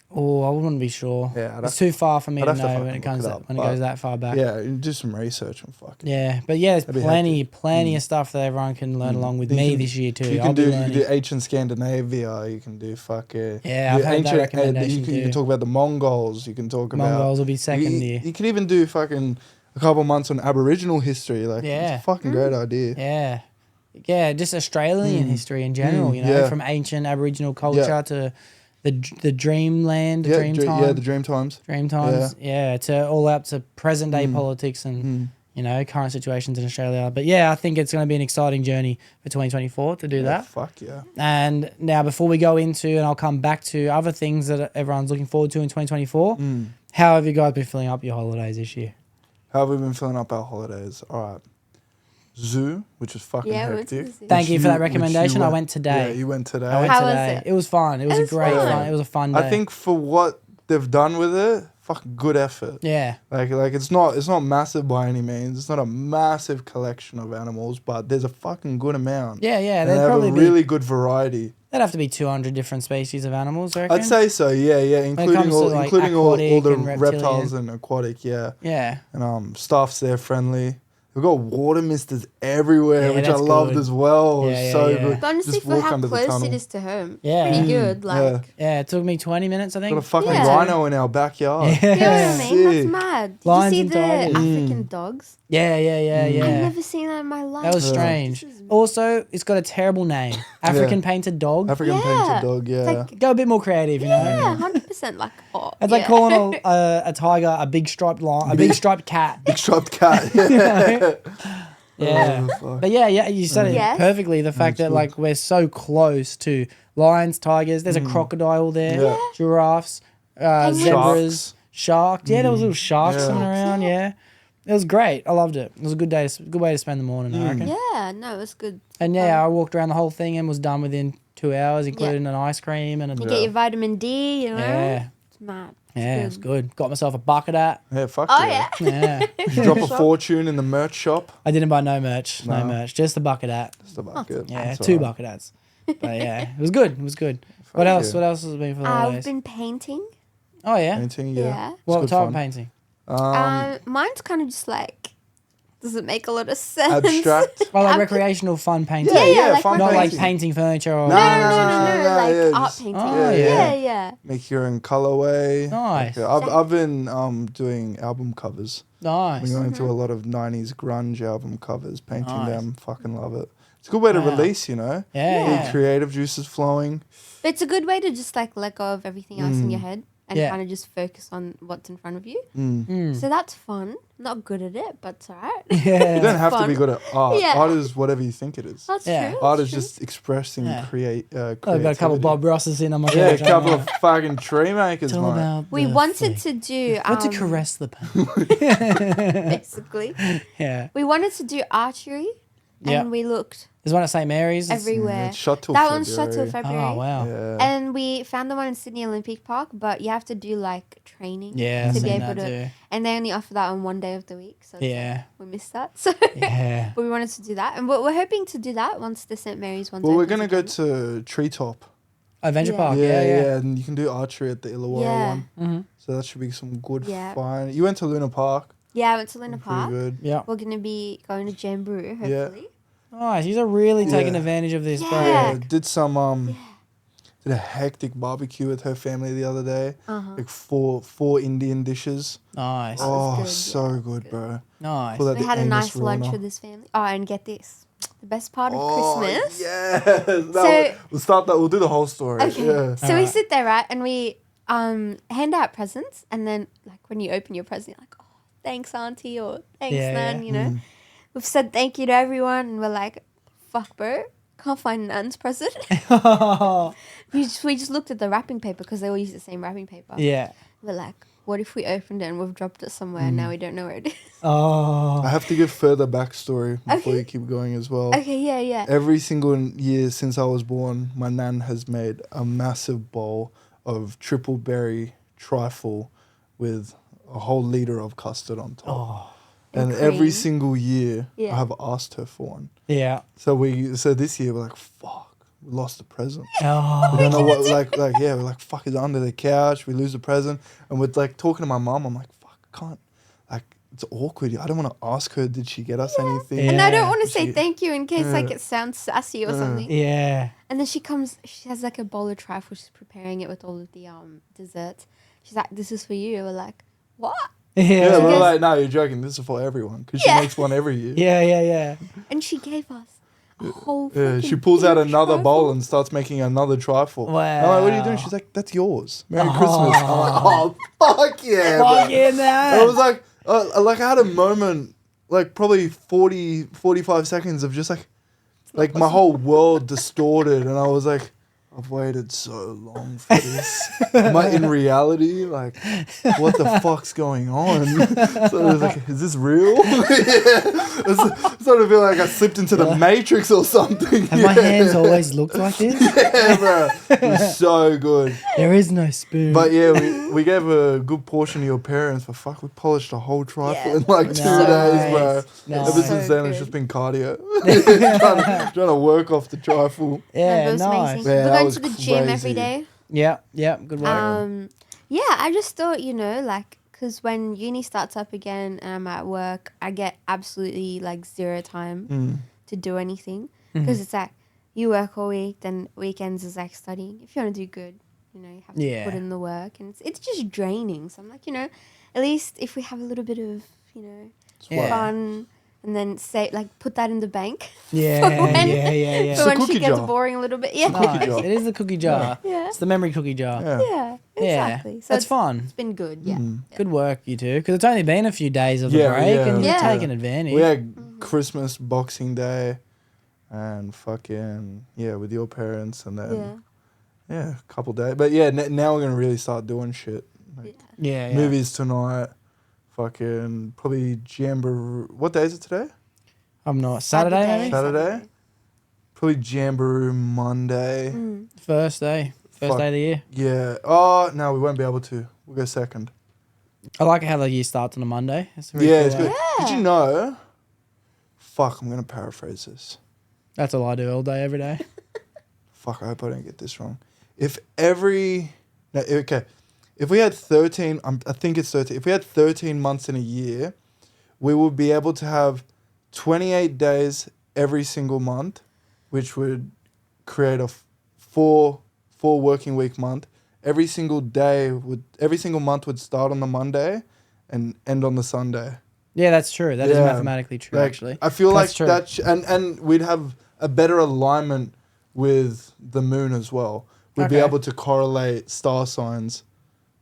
Oh, I wouldn't be sure. Yeah, I'd It's have- too far for me I'd to have to know fucking when it look comes it up, when it but goes that far back. Yeah, you do some research and fucking. Yeah, but yeah, That'd be there's plenty of stuff that everyone can learn along with You me can- this year too. You I'll can be do learning. ancient Scandinavia. You can do fucking Yeah, I've heard that recommendation you too. can talk about the Mongols. You can talk about Mongols will be second year. You could even do fucking a couple months on Aboriginal history. Like, Yeah. it's a fucking great idea. Yeah, just Australian history in general. You know, yeah. from ancient Aboriginal culture to the dreamland, dream time, the dream times. dream times. Yeah, to all up to present day politics and current situations in Australia. But yeah, I think it's going to be an exciting journey for 2024 to do that. Fuck yeah. And now before we go into, and I'll come back to other things that everyone's looking forward to in 2024, how have you guys been filling up your holidays this year? How have we been filling up our holidays? All right. Zoo, which was fucking Yeah, we went to hectic. the zoo. Thank Which you for that which recommendation. I went today. Yeah, you went today. I went How was today. it? It was fun. It was It a was great fun. fun. It was a fun day. I think for what they've done with it, fucking good effort. Yeah. Like it's not massive by any means. It's not a massive collection of animals, but there's a fucking good amount. Yeah, yeah. And There'd they have probably a be, really good variety. there'd have to be 200 different species of animals, I reckon. I'd say so. Yeah, yeah. comes to, like, All aquatic the and reptiles reptilian. and aquatic. Yeah. Yeah. And staff's there friendly. We've got water misters everywhere, Yeah, which I that's loved good. as well. Yeah, It's yeah, so yeah. good. But honestly, Just for walk how under the close tunnel. it is to home, Yeah. pretty good. Like, Yeah, it took me 20 minutes, I think. Got a fucking Yeah. rhino in our backyard. Yeah. you know what I mean? That's Sick. mad. Did Lions you and see the tigers. African dogs? Yeah. I've Yeah. never seen that in my life. That was Yeah. strange. This is- Also, it's got a terrible name. African painted dog. African Yeah. painted dog, yeah. It's like, Go a bit more creative, you know? yeah, 100%. Like, oh, It's like yeah. calling a tiger a big striped lion, a big striped cat. Big striped cat. Yeah. Yeah. Oh, fuck. But yeah, you said it Yes. perfectly. The fact that like we're so close to lions, tigers. There's a crocodile there, Yeah. giraffes, Penguins. zebras, sharks. Yeah, there was little sharks Yeah. swimming around. Yeah, it was great. I loved it. It was a good day. Good way to spend the morning, I reckon. Yeah, no, it was good. And yeah, I walked around the whole thing and was done within 2 hours, including an ice cream and a You get your vitamin D, you know? yeah, It's mad. yeah, it was good. Got myself a bucket hat. Yeah, fuck Oh, yeah. yeah. Yeah, Did you drop a fortune in the merch shop? I didn't buy no merch, no No. merch, just the bucket hat. That's the bucket. Yeah, That's 2 alright. bucket hats. But yeah, it was good. It was good. What Fuck else? yeah. What else has been for the I've holidays? been painting. Oh yeah. Painting, yeah. Yeah. It's What good type fun. of painting? Mine's kind of just like, doesn't make a lot of sense. Abstract. Oh, like I'm- recreational fun painting. Yeah, yeah, like fun Not like painting. painting furniture or. No, No, yeah, like art just- painting. Oh, yeah, yeah. yeah. Make your own colorway. Nice. Okay, I've been doing album covers. Nice. Been going through a lot of 90s grunge album covers, painting Nice. them. Fucking love it. It's a good way to Wow. release, you know? Yeah. Get Yeah. creative juices flowing. But it's a good way to just like let go of everything else in your head and Yeah. kind of just focus on what's in front of you. Mm. So that's fun. Not good at it, but it's alright. You Yeah. don't have to fun. be good at art. Yeah. Art is whatever you think it is. That's Yeah. true. Art that's is true. just expressing Yeah. creativity. I've got a couple of Bob Rosses in on my Yeah, a couch, couple haven't of fucking tree makers, I? It's all mate. about We the wanted flick. to do What to caress the paint. basically. Yeah. We wanted to do archery, Yeah. and we looked There's one at St Mary's. It's- everywhere. It's shot till That one's shot till February. February. Oh wow. Yeah. And we found the one in Sydney Olympic Park, but you have to do like training Yeah. I've to be seen able that to. too. And they only offer that on one day of the week, so it's like, Yeah. we missed that. So, Yeah. but we wanted to do that, and we're hoping to do that once the St Mary's one's. Well, we're opens going to go again. to Treetop. Adventure Yeah. Park. yeah, Yeah. And you can do archery at the Illawarra Yeah. one. Mm-hmm. So that should be some good Yeah. fun. You went to Lunar Park. Yeah, I went to Lunar Pretty Park. good. Yeah. We're gonna be going to Jamboree, hopefully. Nice. You're really taking Yeah. advantage of this, bro. Yeah. Did some did a hectic barbecue with her family the other day. Uh-huh. Like four Indian dishes. Nice. Oh, good, so yeah, good, bro. Nice. Pull out We the had a Angus nice lunch Rona. with this family. Oh, and get this, the best part of Oh, Christmas. yes. So- We'll start that. We'll do the whole story. Okay. Yeah. So we sit there, right, and we hand out presents, and then like when you open your present, you're like, oh, thanks, Auntie, or thanks, Yeah, Nan. yeah. You know, we've said thank you to everyone, and we're like, fuck, bro, can't find Nan's present. we just looked at the wrapping paper because they all use the same wrapping paper. Yeah. We're like, what if we opened it and we've dropped it somewhere and now we don't know where it is? Oh. I have to give further backstory before Okay. you keep going as well. Okay, yeah. Every single year since I was born, my nan has made a massive bowl of triple berry trifle with a whole liter of custard on top. Oh. And And every cream. single year, Yeah. I have asked her for one. Yeah. So this year we're like, fuck, we lost the present. Oh. We don't know what, we're like, fuck, it's under the couch. We lose the present, and we're like talking to my mum. I'm like, fuck, I can't, like, it's awkward. I don't want to ask her, did she get us anything? Yeah. And I don't want to say She- thank you in case like it sounds sassy or something. Yeah. And then she has like a bowl of trifle. She's preparing it with all of the desserts. She's like, this is for you. We're like, what? Yeah, Yeah. we're Because- like, no, you're joking. This is for everyone because Yeah. she makes one every year. Yeah. And she gave us a whole. Yeah, she fucking pulls out big another trifle. bowl and starts making another trifle. I'm like, what are you doing? Wow. She's like, that's yours. Merry Christmas. I'm like, oh, fuck yeah. Fuck bro. yeah, I man. was like I had a moment like probably 45 seconds of just like my whole world distorted, and I was like, I've waited so long for this. Am I in reality? Like, what the fuck's going on? So I was like, is this real? It's sort of feel like I slipped into the Matrix or something. Have my hands always looked like this? Yeah, bro. It was so good. There is no spoon. But yeah, we gave a good portion to your parents, but fuck, we polished a whole trifle Yeah. in like 2 days, bro. Nice. Ever So since then, it's good. just been cardio. trying to work off the trifle. yeah, That was nice. amazing. Yeah, We're that going was to the gym every crazy. day. Yeah, good work. Yeah, I just thought, like, because when uni starts up again and I'm at work, I get absolutely like zero time to do anything. Because it's like, you work all week, then weekends is like studying. If you want to do good, you have to put in the work. And it's just draining. So I'm like, at least if we have a little bit of, Yeah. fun, and then put that in the bank. Yeah, when- yeah. For when cookie she gets jar. boring a little bit. Yeah. Nice. jar. It is the cookie jar. Yeah. It's the memory cookie jar. Yeah. Yeah, exactly. So That's it's fun. It's been good, yeah. Good work, you two. Because it's only been a few days of the Yeah, break, yeah. and you're Yeah. taking advantage. We had Christmas, Boxing Day, and fucking, with your parents, and then, Yeah. a couple days. But yeah, now we're going to really start doing shit. Like, yeah. movies tonight, fucking, probably Jamboree. What day is it today? I'm not. Saturday, maybe? Saturday? Probably Jamboree Monday. First day. First Fuck. day of the year. Yeah. Oh, no, we won't be able to. We'll go second. I like how the year starts on a Monday. It's a Yeah, really it's cool good. way. Did you know? Fuck, I'm going to paraphrase this. That's all I do all day, every day. Fuck, I hope I don't get this wrong. If we had 13, I think it's 13. If we had 13 months in a year, we would be able to have 28 days every single month, which would create a four working week month. Every single month would start on the Monday and end on the Sunday. Yeah, that's true. That is Yeah. mathematically true, Like, actually. I feel That's like true. and we'd have a better alignment with the moon as well. We'd be Okay. able to correlate star signs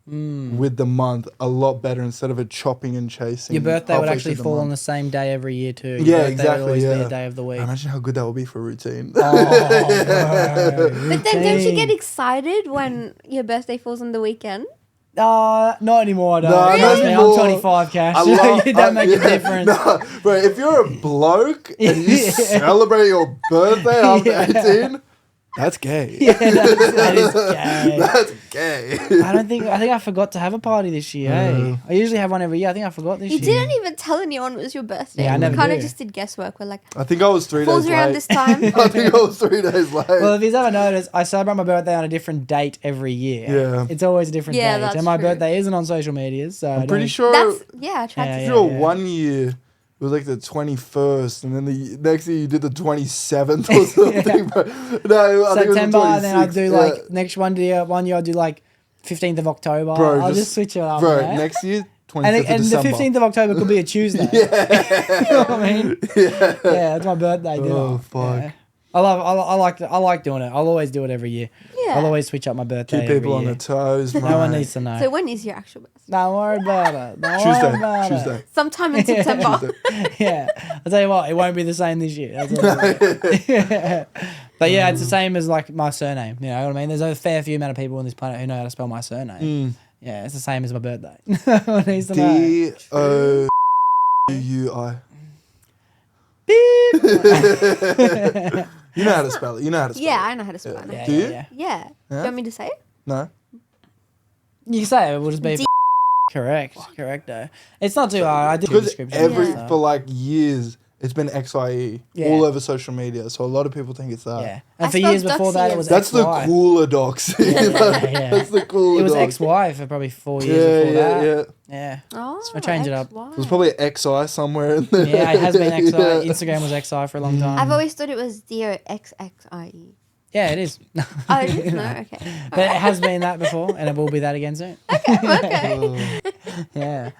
with the month a lot better instead of it chopping and chasing. Your birthday would halfway actually through the fall on the month. same day every year, too. Your Yeah, birthday exactly, would always be yeah. a day of the week. Imagine how good that would be for routine. Oh, bro. But then don't you get Routine. excited when your birthday falls on the weekend? Not anymore, though. No, not Trust me, I'm anymore. 25, Cash. I love- It don't make a yeah, difference. No, bro, if you're a bloke and you Yeah. celebrate your birthday after Yeah. 18, that's gay. Yeah, that is gay. That's gay. I think I forgot to have a party this year. Hey, I usually have one every year. I think I forgot this You year. didn't even tell anyone it was your birthday. Yeah, I never We kind do. of just did guesswork. We're like, I think I was 3 falls days around late. this time. I think I was 3 days late. Well, if you've ever noticed, I celebrate my birthday on a different date every year. Yeah. It's always a different Yeah, date. that's And my true. birthday isn't on social media, so I'm pretty sure That's, I tried Yeah, to yeah. sure 1 year it was like the 21st, and then the next year you did the 27th or something. Bro. No, I think it was the September, and then I 26th, do like next one year I'll do like 15th of October. Bro, I'll just switch it up. Bro, you know? next year 25th and of the December. 15th of October could be a Tuesday. Yeah. You know what I mean? Yeah, that's my birthday dinner. Oh, fuck. Yeah. I like doing it. I'll always do it every year. Yeah. I'll always switch up my birthday. Keep people every on year. their toes, No one mate. needs to know. So when is your actual birthday? Don't worry about it. Don't worry about it. Tuesday. Sometime in September. Yeah, I'll tell you what, it won't be the same this year. That's all I'll say. But yeah, it's the same as like my surname. You know what I mean? There's a fair few amount of people on this planet who know how to spell my surname. Yeah, it's the same as my birthday. No one needs to know. Doui. Beep. You know how to spell it. You know how to spell Yeah, it. I know how to spell it. Yeah, Do yeah, you? yeah. Yeah. Do you want me to say it? No. You can say it. Will just be D- correct. Correct though. It's not too hard. I did the Because description. Yeah. for like years, it's been XIE Yeah. all over social media. So a lot of people think it's that. Yeah. I And for spelled years before that, it Doxies. was That's the XY. cooler docs. Yeah. That's the cooler It was docs. XY for probably 4 years Yeah, before yeah, that. yeah. Yeah. Oh, I changed it up. XY. There's probably XI somewhere in there. Yeah, it has been XI. Yeah. Instagram was XI for a long time. I've always thought it was DOXXIE. Yeah, it is. Oh, it is? No, okay. But it has been that before, and it will be that again soon. Okay. Yeah.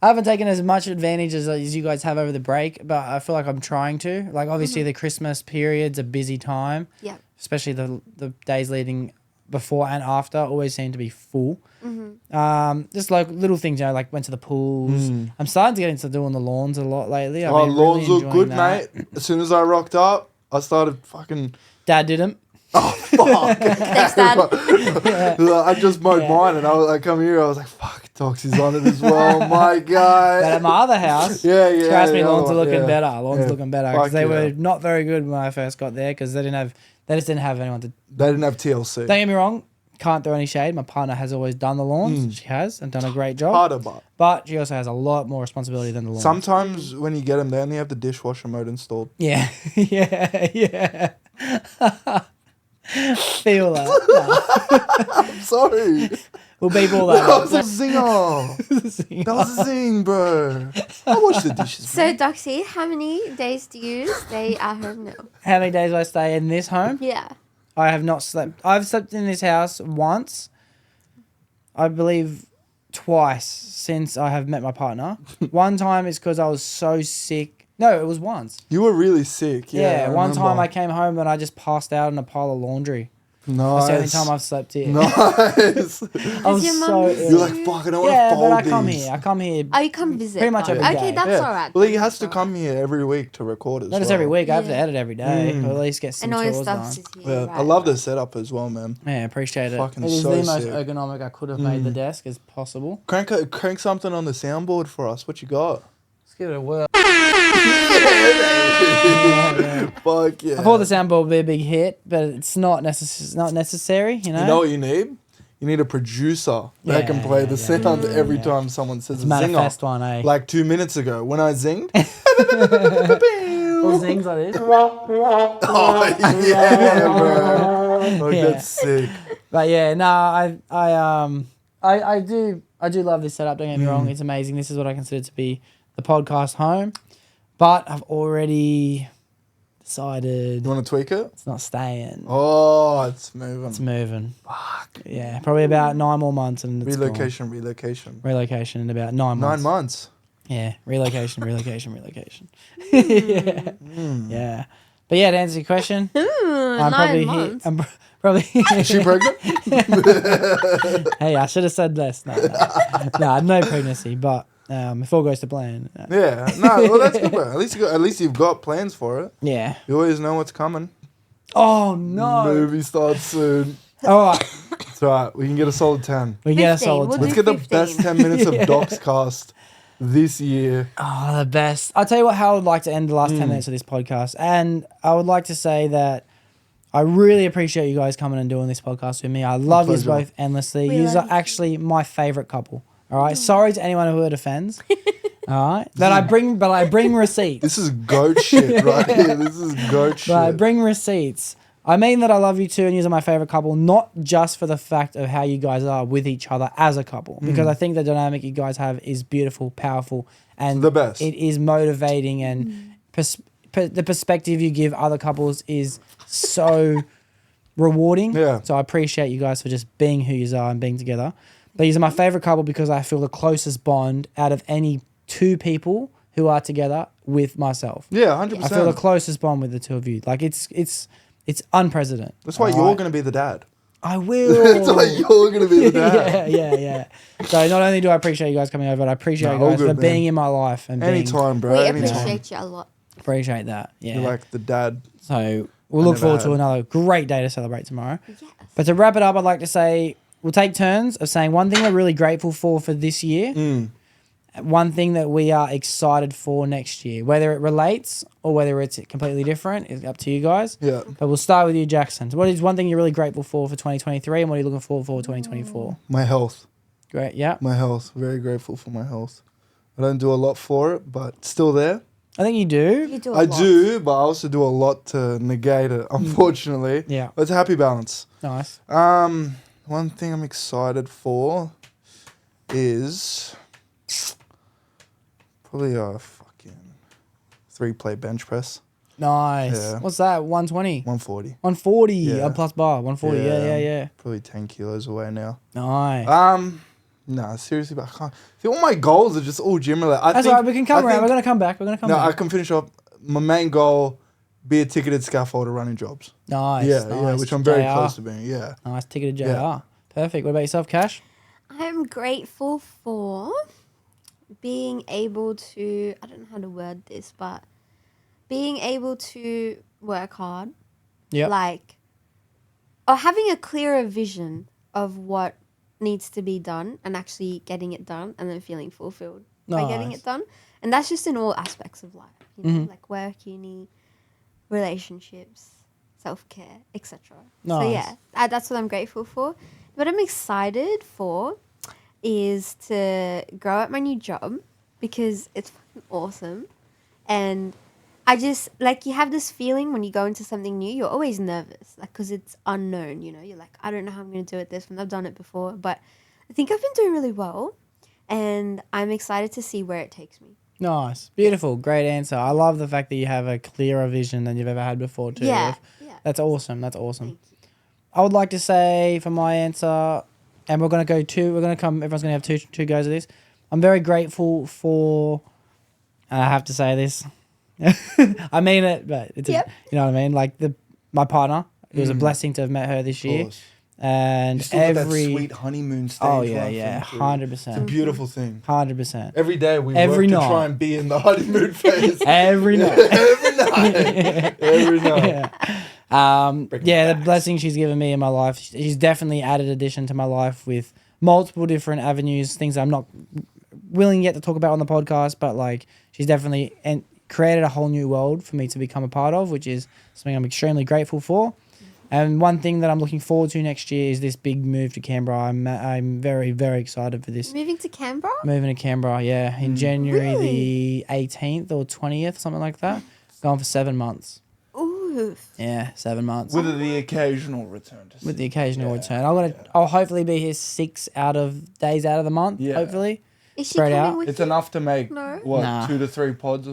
I haven't taken as much advantage as you guys have over the break, but I feel like I'm trying to. Like, obviously, the Christmas period's a busy time, Yeah. especially the days leading before and after always seem to be full. Mm-hmm. Just like little things, you know, like went to the pools. I'm starting to get into doing the lawns a lot lately. I've Oh, been lawns really look good, enjoying that. mate. As soon as I rocked up, I started fucking. Dad did them. Fuck. Thanks, Dad. I just mowed mine, and I come here. I was like, "Fuck, Doxie's on it as well." My God. But at my other house, Yeah, yeah. trust me, the lawns other are one, looking yeah. better. Lawns Yeah. looking better Fuck because they were yeah. not very good when I first got there because they just didn't have anyone to. They didn't have TLC. Don't get me wrong, can't throw any shade. My partner has always done the lawns. She has and done a great job. Harder, but But she also has a lot more responsibility than the lawns. sometimes when you get them, they only have the dishwasher mode installed. Yeah, yeah. Feel that. I'm sorry. We'll beep all That that. was a zinger. That was a zing, bro. I wash the dishes. So, Doxie, how many days do you stay at home now? How many days do I stay in this home? Yeah. I have not slept. I've slept in this house once, I believe twice since I have met my partner. One time is because I was so sick. No, it was once. You were really sick. Yeah, I one time I remember. came home and I just passed out in a pile of laundry. Nice. That's the only time I've slept here. Nice. I was your mum so miss ill. You're like, fuck, I don't want to Yeah, fold but I come these. here. I come here. Oh, you come visit. Pretty much though. every Okay, day. that's Yeah. all right. Well, he has to come here every week to record as Not well. just every week. I have to Yeah. edit every day. Or at least get some And all your chores stuff done. is here. Yeah, right, I love the right. setup as well, man. Yeah, appreciate it. Fucking It is so the most sick. ergonomic I could have made the desk as possible. Crank something on the soundboard for us. What you got? Let's give it a whirl. Fuck yeah. I thought the soundboard would be a big hit, but it's not necessary, you know? You know what you need? You need a producer that can play the sound every time someone says a Manifest zinger. one, eh? Like 2 minutes ago when I zinged. All things like this. Oh yeah, bro. Like Yeah. that's sick. But yeah, no, I do love this setup. Don't get me wrong, it's amazing. This is what I consider to be the podcast home. But I've already decided You want to tweak it? it's not staying. Oh, it's moving. It's moving. Fuck. Yeah, probably about 9 more months and it's Relocation. gone. Relocation in about 9 9 months. months. Yeah, relocation. Yeah. Yeah. But yeah, to answer your question, I'm 9 probably months. I'm probably Is she pregnant? Hey, I should have said less. No, no pregnancy, but if all goes to plan. Yeah. No, well that's good, bro. At least you've got plans for it. Yeah. You always know what's coming. Oh no. Movie starts soon. All right. It's alright. We can get a solid 10. We get a 15, solid we'll 10. Let's do get the 15. best 10 minutes of Doxcast this year. Oh, the best. I'll tell you what, how I would like to end the last 10 minutes of this podcast. And I would like to say that I really appreciate you guys coming and doing this podcast with me. I love you pleasure. both endlessly. We You love are you. actually my favorite couple. All right. Sorry to anyone who it offends. All right. But I bring receipts. This is goat shit right here. This is goat shit. But I bring receipts. I mean that I love you too and you are my favorite couple, not just for the fact of how you guys are with each other as a couple, because I think the dynamic you guys have is beautiful, powerful, and The best. It is motivating, and the perspective you give other couples is so rewarding. Yeah. So I appreciate you guys for just being who you are and being together. But you are my favorite couple because I feel the closest bond out of any two people who are together with myself. Yeah, 100%. I feel the closest bond with the two of you. Like it's unprecedented. That's why all you're right? going to be the dad. I will. That's why you're going to be the dad. yeah. So not only do I appreciate you guys coming over, but I appreciate No, you all guys good, for man. being in my life and Anytime, bro. We Anytime. appreciate you a lot. appreciate that. Yeah. You're like the dad. So we'll look never forward to had. another great day to celebrate tomorrow. Yes. But to wrap it up, I'd like to say we'll take turns of saying one thing we're really grateful for this year. One thing that we are excited for next year, whether it relates or whether it's completely different, is up to you guys. Yeah. But we'll start with you, Jackson. So what is one thing you're really grateful for 2023 and what are you looking forward for 2024? My health. Great, yeah. My health. Very grateful for my health. I don't do a lot for it, but it's still there. I think you do. You do a I lot. do, but I also do a lot to negate it, unfortunately. Yeah. But it's a happy balance. Nice. One thing I'm excited for is probably a fucking 3-plate bench press. Nice. Yeah. What's that? 120? 140. 140. Yeah. Plus bar. 140. Yeah. Probably 10 kilos away now. Nice. No, seriously, but I can't. See, all my goals are just all gym related. That's all right. We can come around. We're going to come back. I can finish off. My main goal be a ticketed scaffolder running jobs. Nice. Yeah, nice. which I'm very JR. close to being. Yeah. Nice. Ticketed JR. Yeah. Perfect. What about yourself, Cash? I'm grateful for being able to, I don't know how to word this, but being able to work hard. Yep. Like, or having a clearer vision of what needs to be done and actually getting it done and then feeling fulfilled by getting Nice. it done. And that's just in all aspects of life, you know, like work, uni, relationships, self-care, etc. So Nice. yeah, that's what I'm grateful for. What I'm excited for is to grow at my new job because it's fucking awesome. And I just, like, you have this feeling when you go into something new, you're always nervous, like, because it's unknown, you know? You're like, I don't know how I'm going to do it this one. I've done it before. But I think I've been doing really well. And I'm excited to see where it takes me. Nice. Beautiful. Great answer. I love the fact that you have a clearer vision than you've ever had before too. Yeah. That's awesome. That's awesome. Thank you. I would like to say for my answer, and everyone's going to have two goes at this. I'm very grateful for, and I have to say this, I mean it, but it's Yep. you know what I mean? Like my partner, it was a blessing to have met her this year. course. And You still got that every, sweet honeymoon stage. oh yeah, right yeah, through. 100%. It's a beautiful thing. 100%. Every day we Every work night. to try and be in the honeymoon phase. Every night. Every night. Every night. The blessing she's given me in my life, she's definitely added addition to my life with multiple different avenues, things I'm not willing yet to talk about on the podcast, but like she's definitely created a whole new world for me to become a part of, which is something I'm extremely grateful for. And one thing that I'm looking forward to next year is this big move to Canberra. I'm very, very excited for this. Moving to Canberra? Moving to Canberra, yeah, in January Really? the 18th or 20th, something like that. Going for 7 months. Ooh. Yeah, 7 months. With the occasional return to With the Sydney. occasional Yeah. return. I'll hopefully be here 6 days out of the month, Yeah. hopefully. Is she Spread coming out. with It's you? enough to make, No. what, Nah. 2 to 3 pods?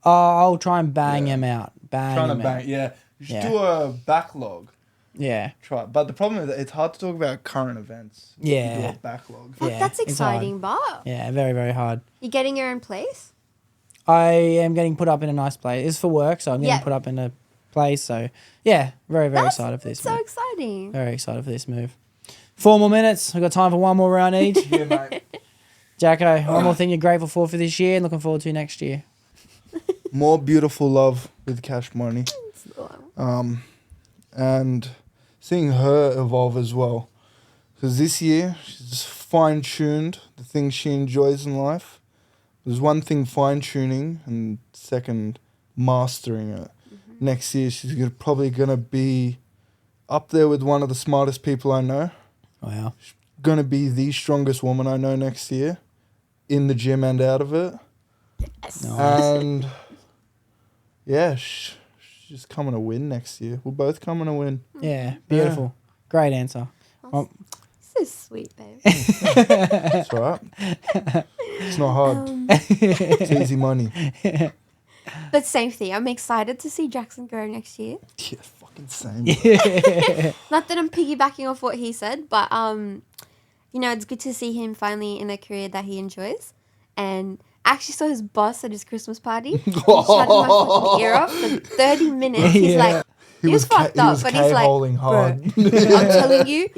I'll try and bang Yeah. him out. Trying to him bang, out. yeah. You should Yeah. do a backlog. Yeah. Try, but the problem is that it's hard to talk about current events. Yeah. You do a backlog. Fuck, Yeah, that's it's hard. exciting, but Yeah, very, very hard. you're getting your own place? I am getting put up in a nice place. It's for work, so I'm getting Yeah. put up in a place. So, yeah, very, very That's excited for this so move. exciting. Very excited for this move. 4 more minutes. We've got time for one more round each. Yeah, mate. Jacko, one more thing you're grateful for this year and looking forward to next year. More beautiful love with Cash Money. And seeing her evolve as well. Because this year, she's fine-tuned the things she enjoys in life. There's one thing fine-tuning and second, mastering it. Next year, she's probably going to be up there with one of the smartest people I know. Wow. Going to be the strongest woman I know next year. In the gym and out of it. Nice. And yeah, she's coming to win next year. We're both coming to win. Yeah, beautiful. Great answer. So sweet, babe. That's all right. It's not hard. It's easy money. But same thing. I'm excited to see Jackson grow next year. Yeah, fucking same. Not that I'm piggybacking off what he said, but it's good to see him finally in a career that he enjoys. And I actually saw his boss at his Christmas party. He shut my fucking ear off for 30 minutes. He's like, he was fucked up, but he's like, K-holing hard. I'm telling you,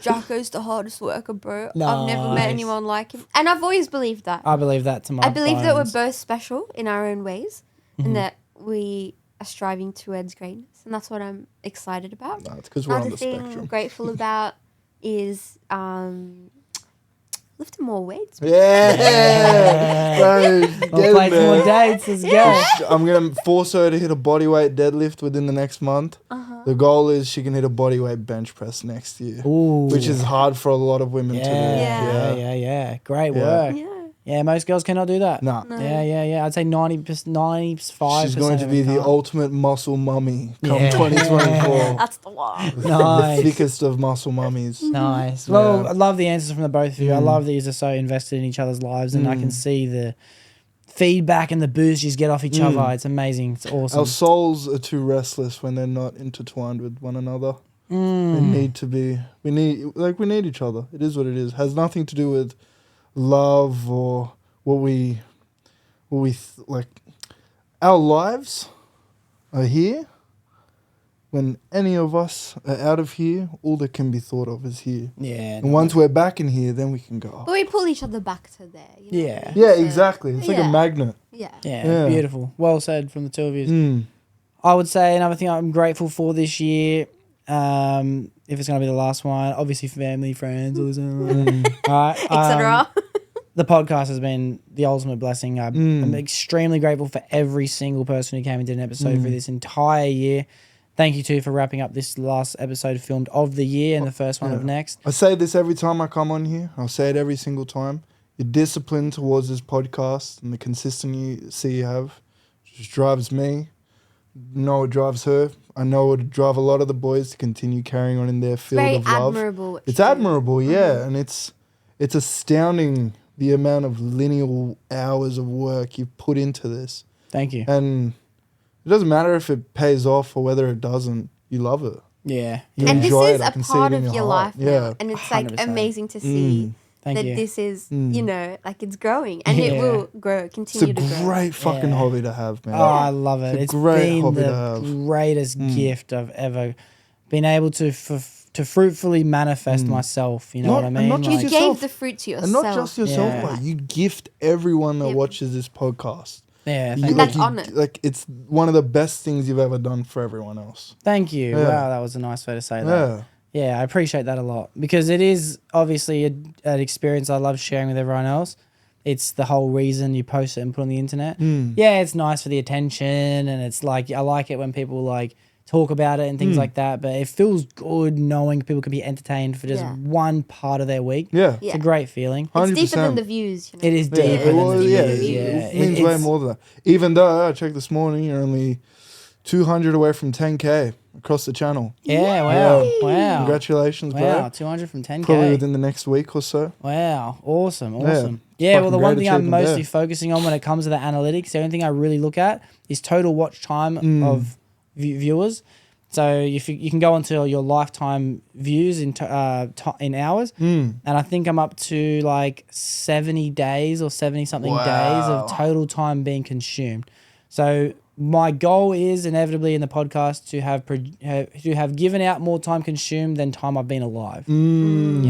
Jocko's the hardest worker, bro. I've never met Nice. anyone like him. And I've always believed that. I believe that to my I believe that we're bones. both special in our own ways and that we are striving towards greatness. And that's what I'm excited about. No, it's because we're on Another the thing spectrum. I'm grateful about is lifting more weights. Yeah. Bro, We'll play some more dates. Let's go. I'm going to force her to hit a bodyweight deadlift within the next month. The goal is she can hit a bodyweight bench press next year. Ooh. Which is hard for a lot of women to do. Yeah. Great Yeah. work. Yeah. Yeah, most girls cannot do that. Nah. Yeah. I'd say 95%. She's going to be the can't. ultimate muscle mummy come Yeah. 2024. That's the one. Nice. The thickest of muscle mummies. Nice. Well, Yeah. I love the answers from the both of you. I love that you're so invested in each other's lives, and I can see the feedback and the boost you get off each other. It's amazing. It's awesome. Our souls are too restless when they're not intertwined with one another. They need to be. We need each other. It is what it is. Has nothing to do with love or what we like. Our lives are here, when any of us are out of here, all that can be thought of is here. Yeah. And once we're back in here, then we can go. But we pull each other back to there. You know? Yeah. Yeah, So, exactly. It's like a magnet. Yeah. Yeah, beautiful. Well said from the two of you. Mm. I would say another thing I'm grateful for this year, if it's going to be the last one, obviously family, friends, all this. All right. Etc. The podcast has been the ultimate blessing. I'm extremely grateful for every single person who came and did an episode for this entire year. Thank you, too, for wrapping up this last episode filmed of the year and the first one of next. I say this every time I come on here. I'll say it every single time. Your discipline towards this podcast and the consistency you have just drives me. It drives her. I know it would drive a lot of the boys to continue carrying on in their field Very of love. admirable. It's admirable, yeah. And it's astounding the amount of lineal hours of work you've put into this. Thank you. And it doesn't matter if it pays off or whether it doesn't. You love it. Yeah. You And this enjoy is it. I a can see part it of in your heart. life now. Yeah. And it's like 100%. amazing to see Thank that you. this is, you know, like it's growing. And it Yeah. will grow, It's continue a to grow. great fucking Yeah. hobby to have, man. Oh, I love it. It's a It's great been hobby to the have. greatest gift I've ever been able to fruitfully manifest myself. You know what I And mean? not just You Like, yourself. gave the fruit to yourself. And not just yourself, Yeah. but you gift everyone that Yeah. watches this podcast. yeah, You- thank, that's you- honor. Like it's one of the best things you've ever done for everyone else. thank you. Yeah. Wow, that was a nice way to say that. Yeah. Yeah, I appreciate that a lot because it is obviously an experience I love sharing with everyone else. It's the whole reason you post it and put it on the internet. Yeah, it's nice for the attention and it's like I like it when people like talk about it and things like that, but it feels good knowing people can be entertained for just Yeah. one part of their week. Yeah. It's Yeah. a great feeling. It's deeper 100%. than the views. You know? It is Yeah, deeper than the yeah, views. it means way It's- more than that. Even though I checked this morning, you're only 200 away from 10K across the channel. Yeah, wow. Yeah. Wow. Congratulations, bro. Wow, 200 from 10K. Probably within the next week or so. Wow, awesome. It's Yeah, well, the fucking one great thing I'm achievement mostly there. focusing on when it comes to the analytics, the only thing I really look at is total watch time of viewers. So if you can go onto your lifetime views in hours, and I think I'm up to like 70 days or 70 something days of total time being consumed. So my goal is inevitably in the podcast to have given out more time consumed than time I've been alive. You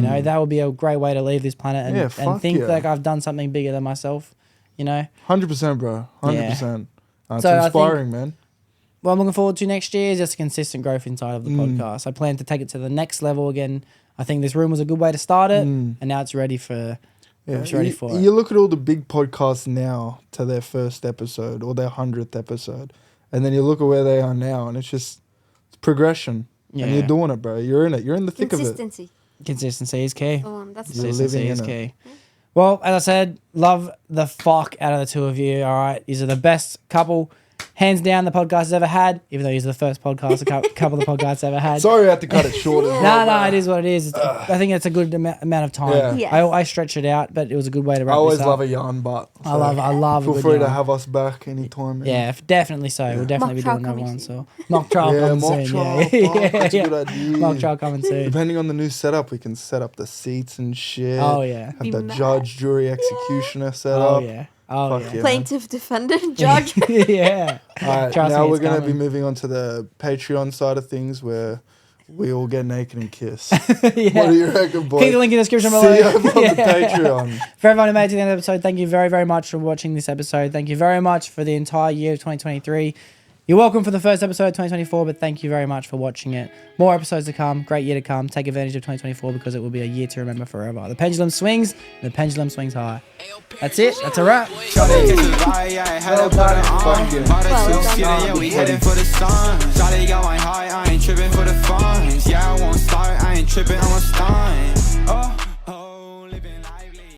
know, that would be a great way to leave this planet and, Yeah, and fuck think yeah. like I've done something bigger than myself. You know, 100%, bro. 100%. It's So I think- inspiring, man. what I'm looking forward to next year is just a consistent growth inside of the podcast. I plan to take it to the next level again. I think this room was a good way to start it, and now it's ready for. It's ready for it. You look at all the big podcasts now to their first episode or their 100th episode, and then you look at where they are now, and it's progression. Yeah. And you're doing it, bro. You're in it. You're in the thick of it. Consistency. Consistency is key. That's You're Consistency living is in it. key. Well, as I said, love the fuck out of the two of you. All right, these are the best couple, hands down, the podcast has ever had. Even though these are the first podcast a couple of the podcasts ever had. Sorry, I had to cut it short. As well, No, bro. it is what it is. I think it's a good amount of time. Yeah. Yes. I stretch it out, but it was a good way to I wrap always this up. love a yarn, but I love. a Feel good free to yarn. have us back anytime. Man. Yeah, definitely so. We'll definitely be Mock doing trial another one. coming So mock trial Yeah, coming mock soon. trial. Yeah, Fuck, that's a yeah. good idea. Mock trial coming soon. Depending on the new setup, we can set up the seats and shit. Oh yeah. Have Be the mad. judge, jury, executioner set Oh up. yeah. Oh Fuck yeah. yeah. Plaintiff, defender, judge. Yeah. All right, Trust now me, we're it's going to be coming. moving on to the Patreon side of things where we all get naked and kiss. Yeah. What do you reckon, boy? Click the link in the description See below. you over on the Yeah. Patreon. For everyone who made it to the end of the episode, thank you very, very much for watching this episode. Thank you very much for the entire year of 2023. You're welcome for the first episode of 2024, but thank you very much for watching it. More episodes to come. Great year to come. Take advantage of 2024 because it will be a year to remember forever. The pendulum swings, and the pendulum swings high. That's it. That's a wrap. Shawty get the vibe, yeah, I had to put it on. Fuck yeah. Bought Well, a well two-seater, done. yeah, we heading for the sun. Shawty got my high, I ain't tripping for the funds. Yeah, I won't start, I ain't tripping, I'm a stunt.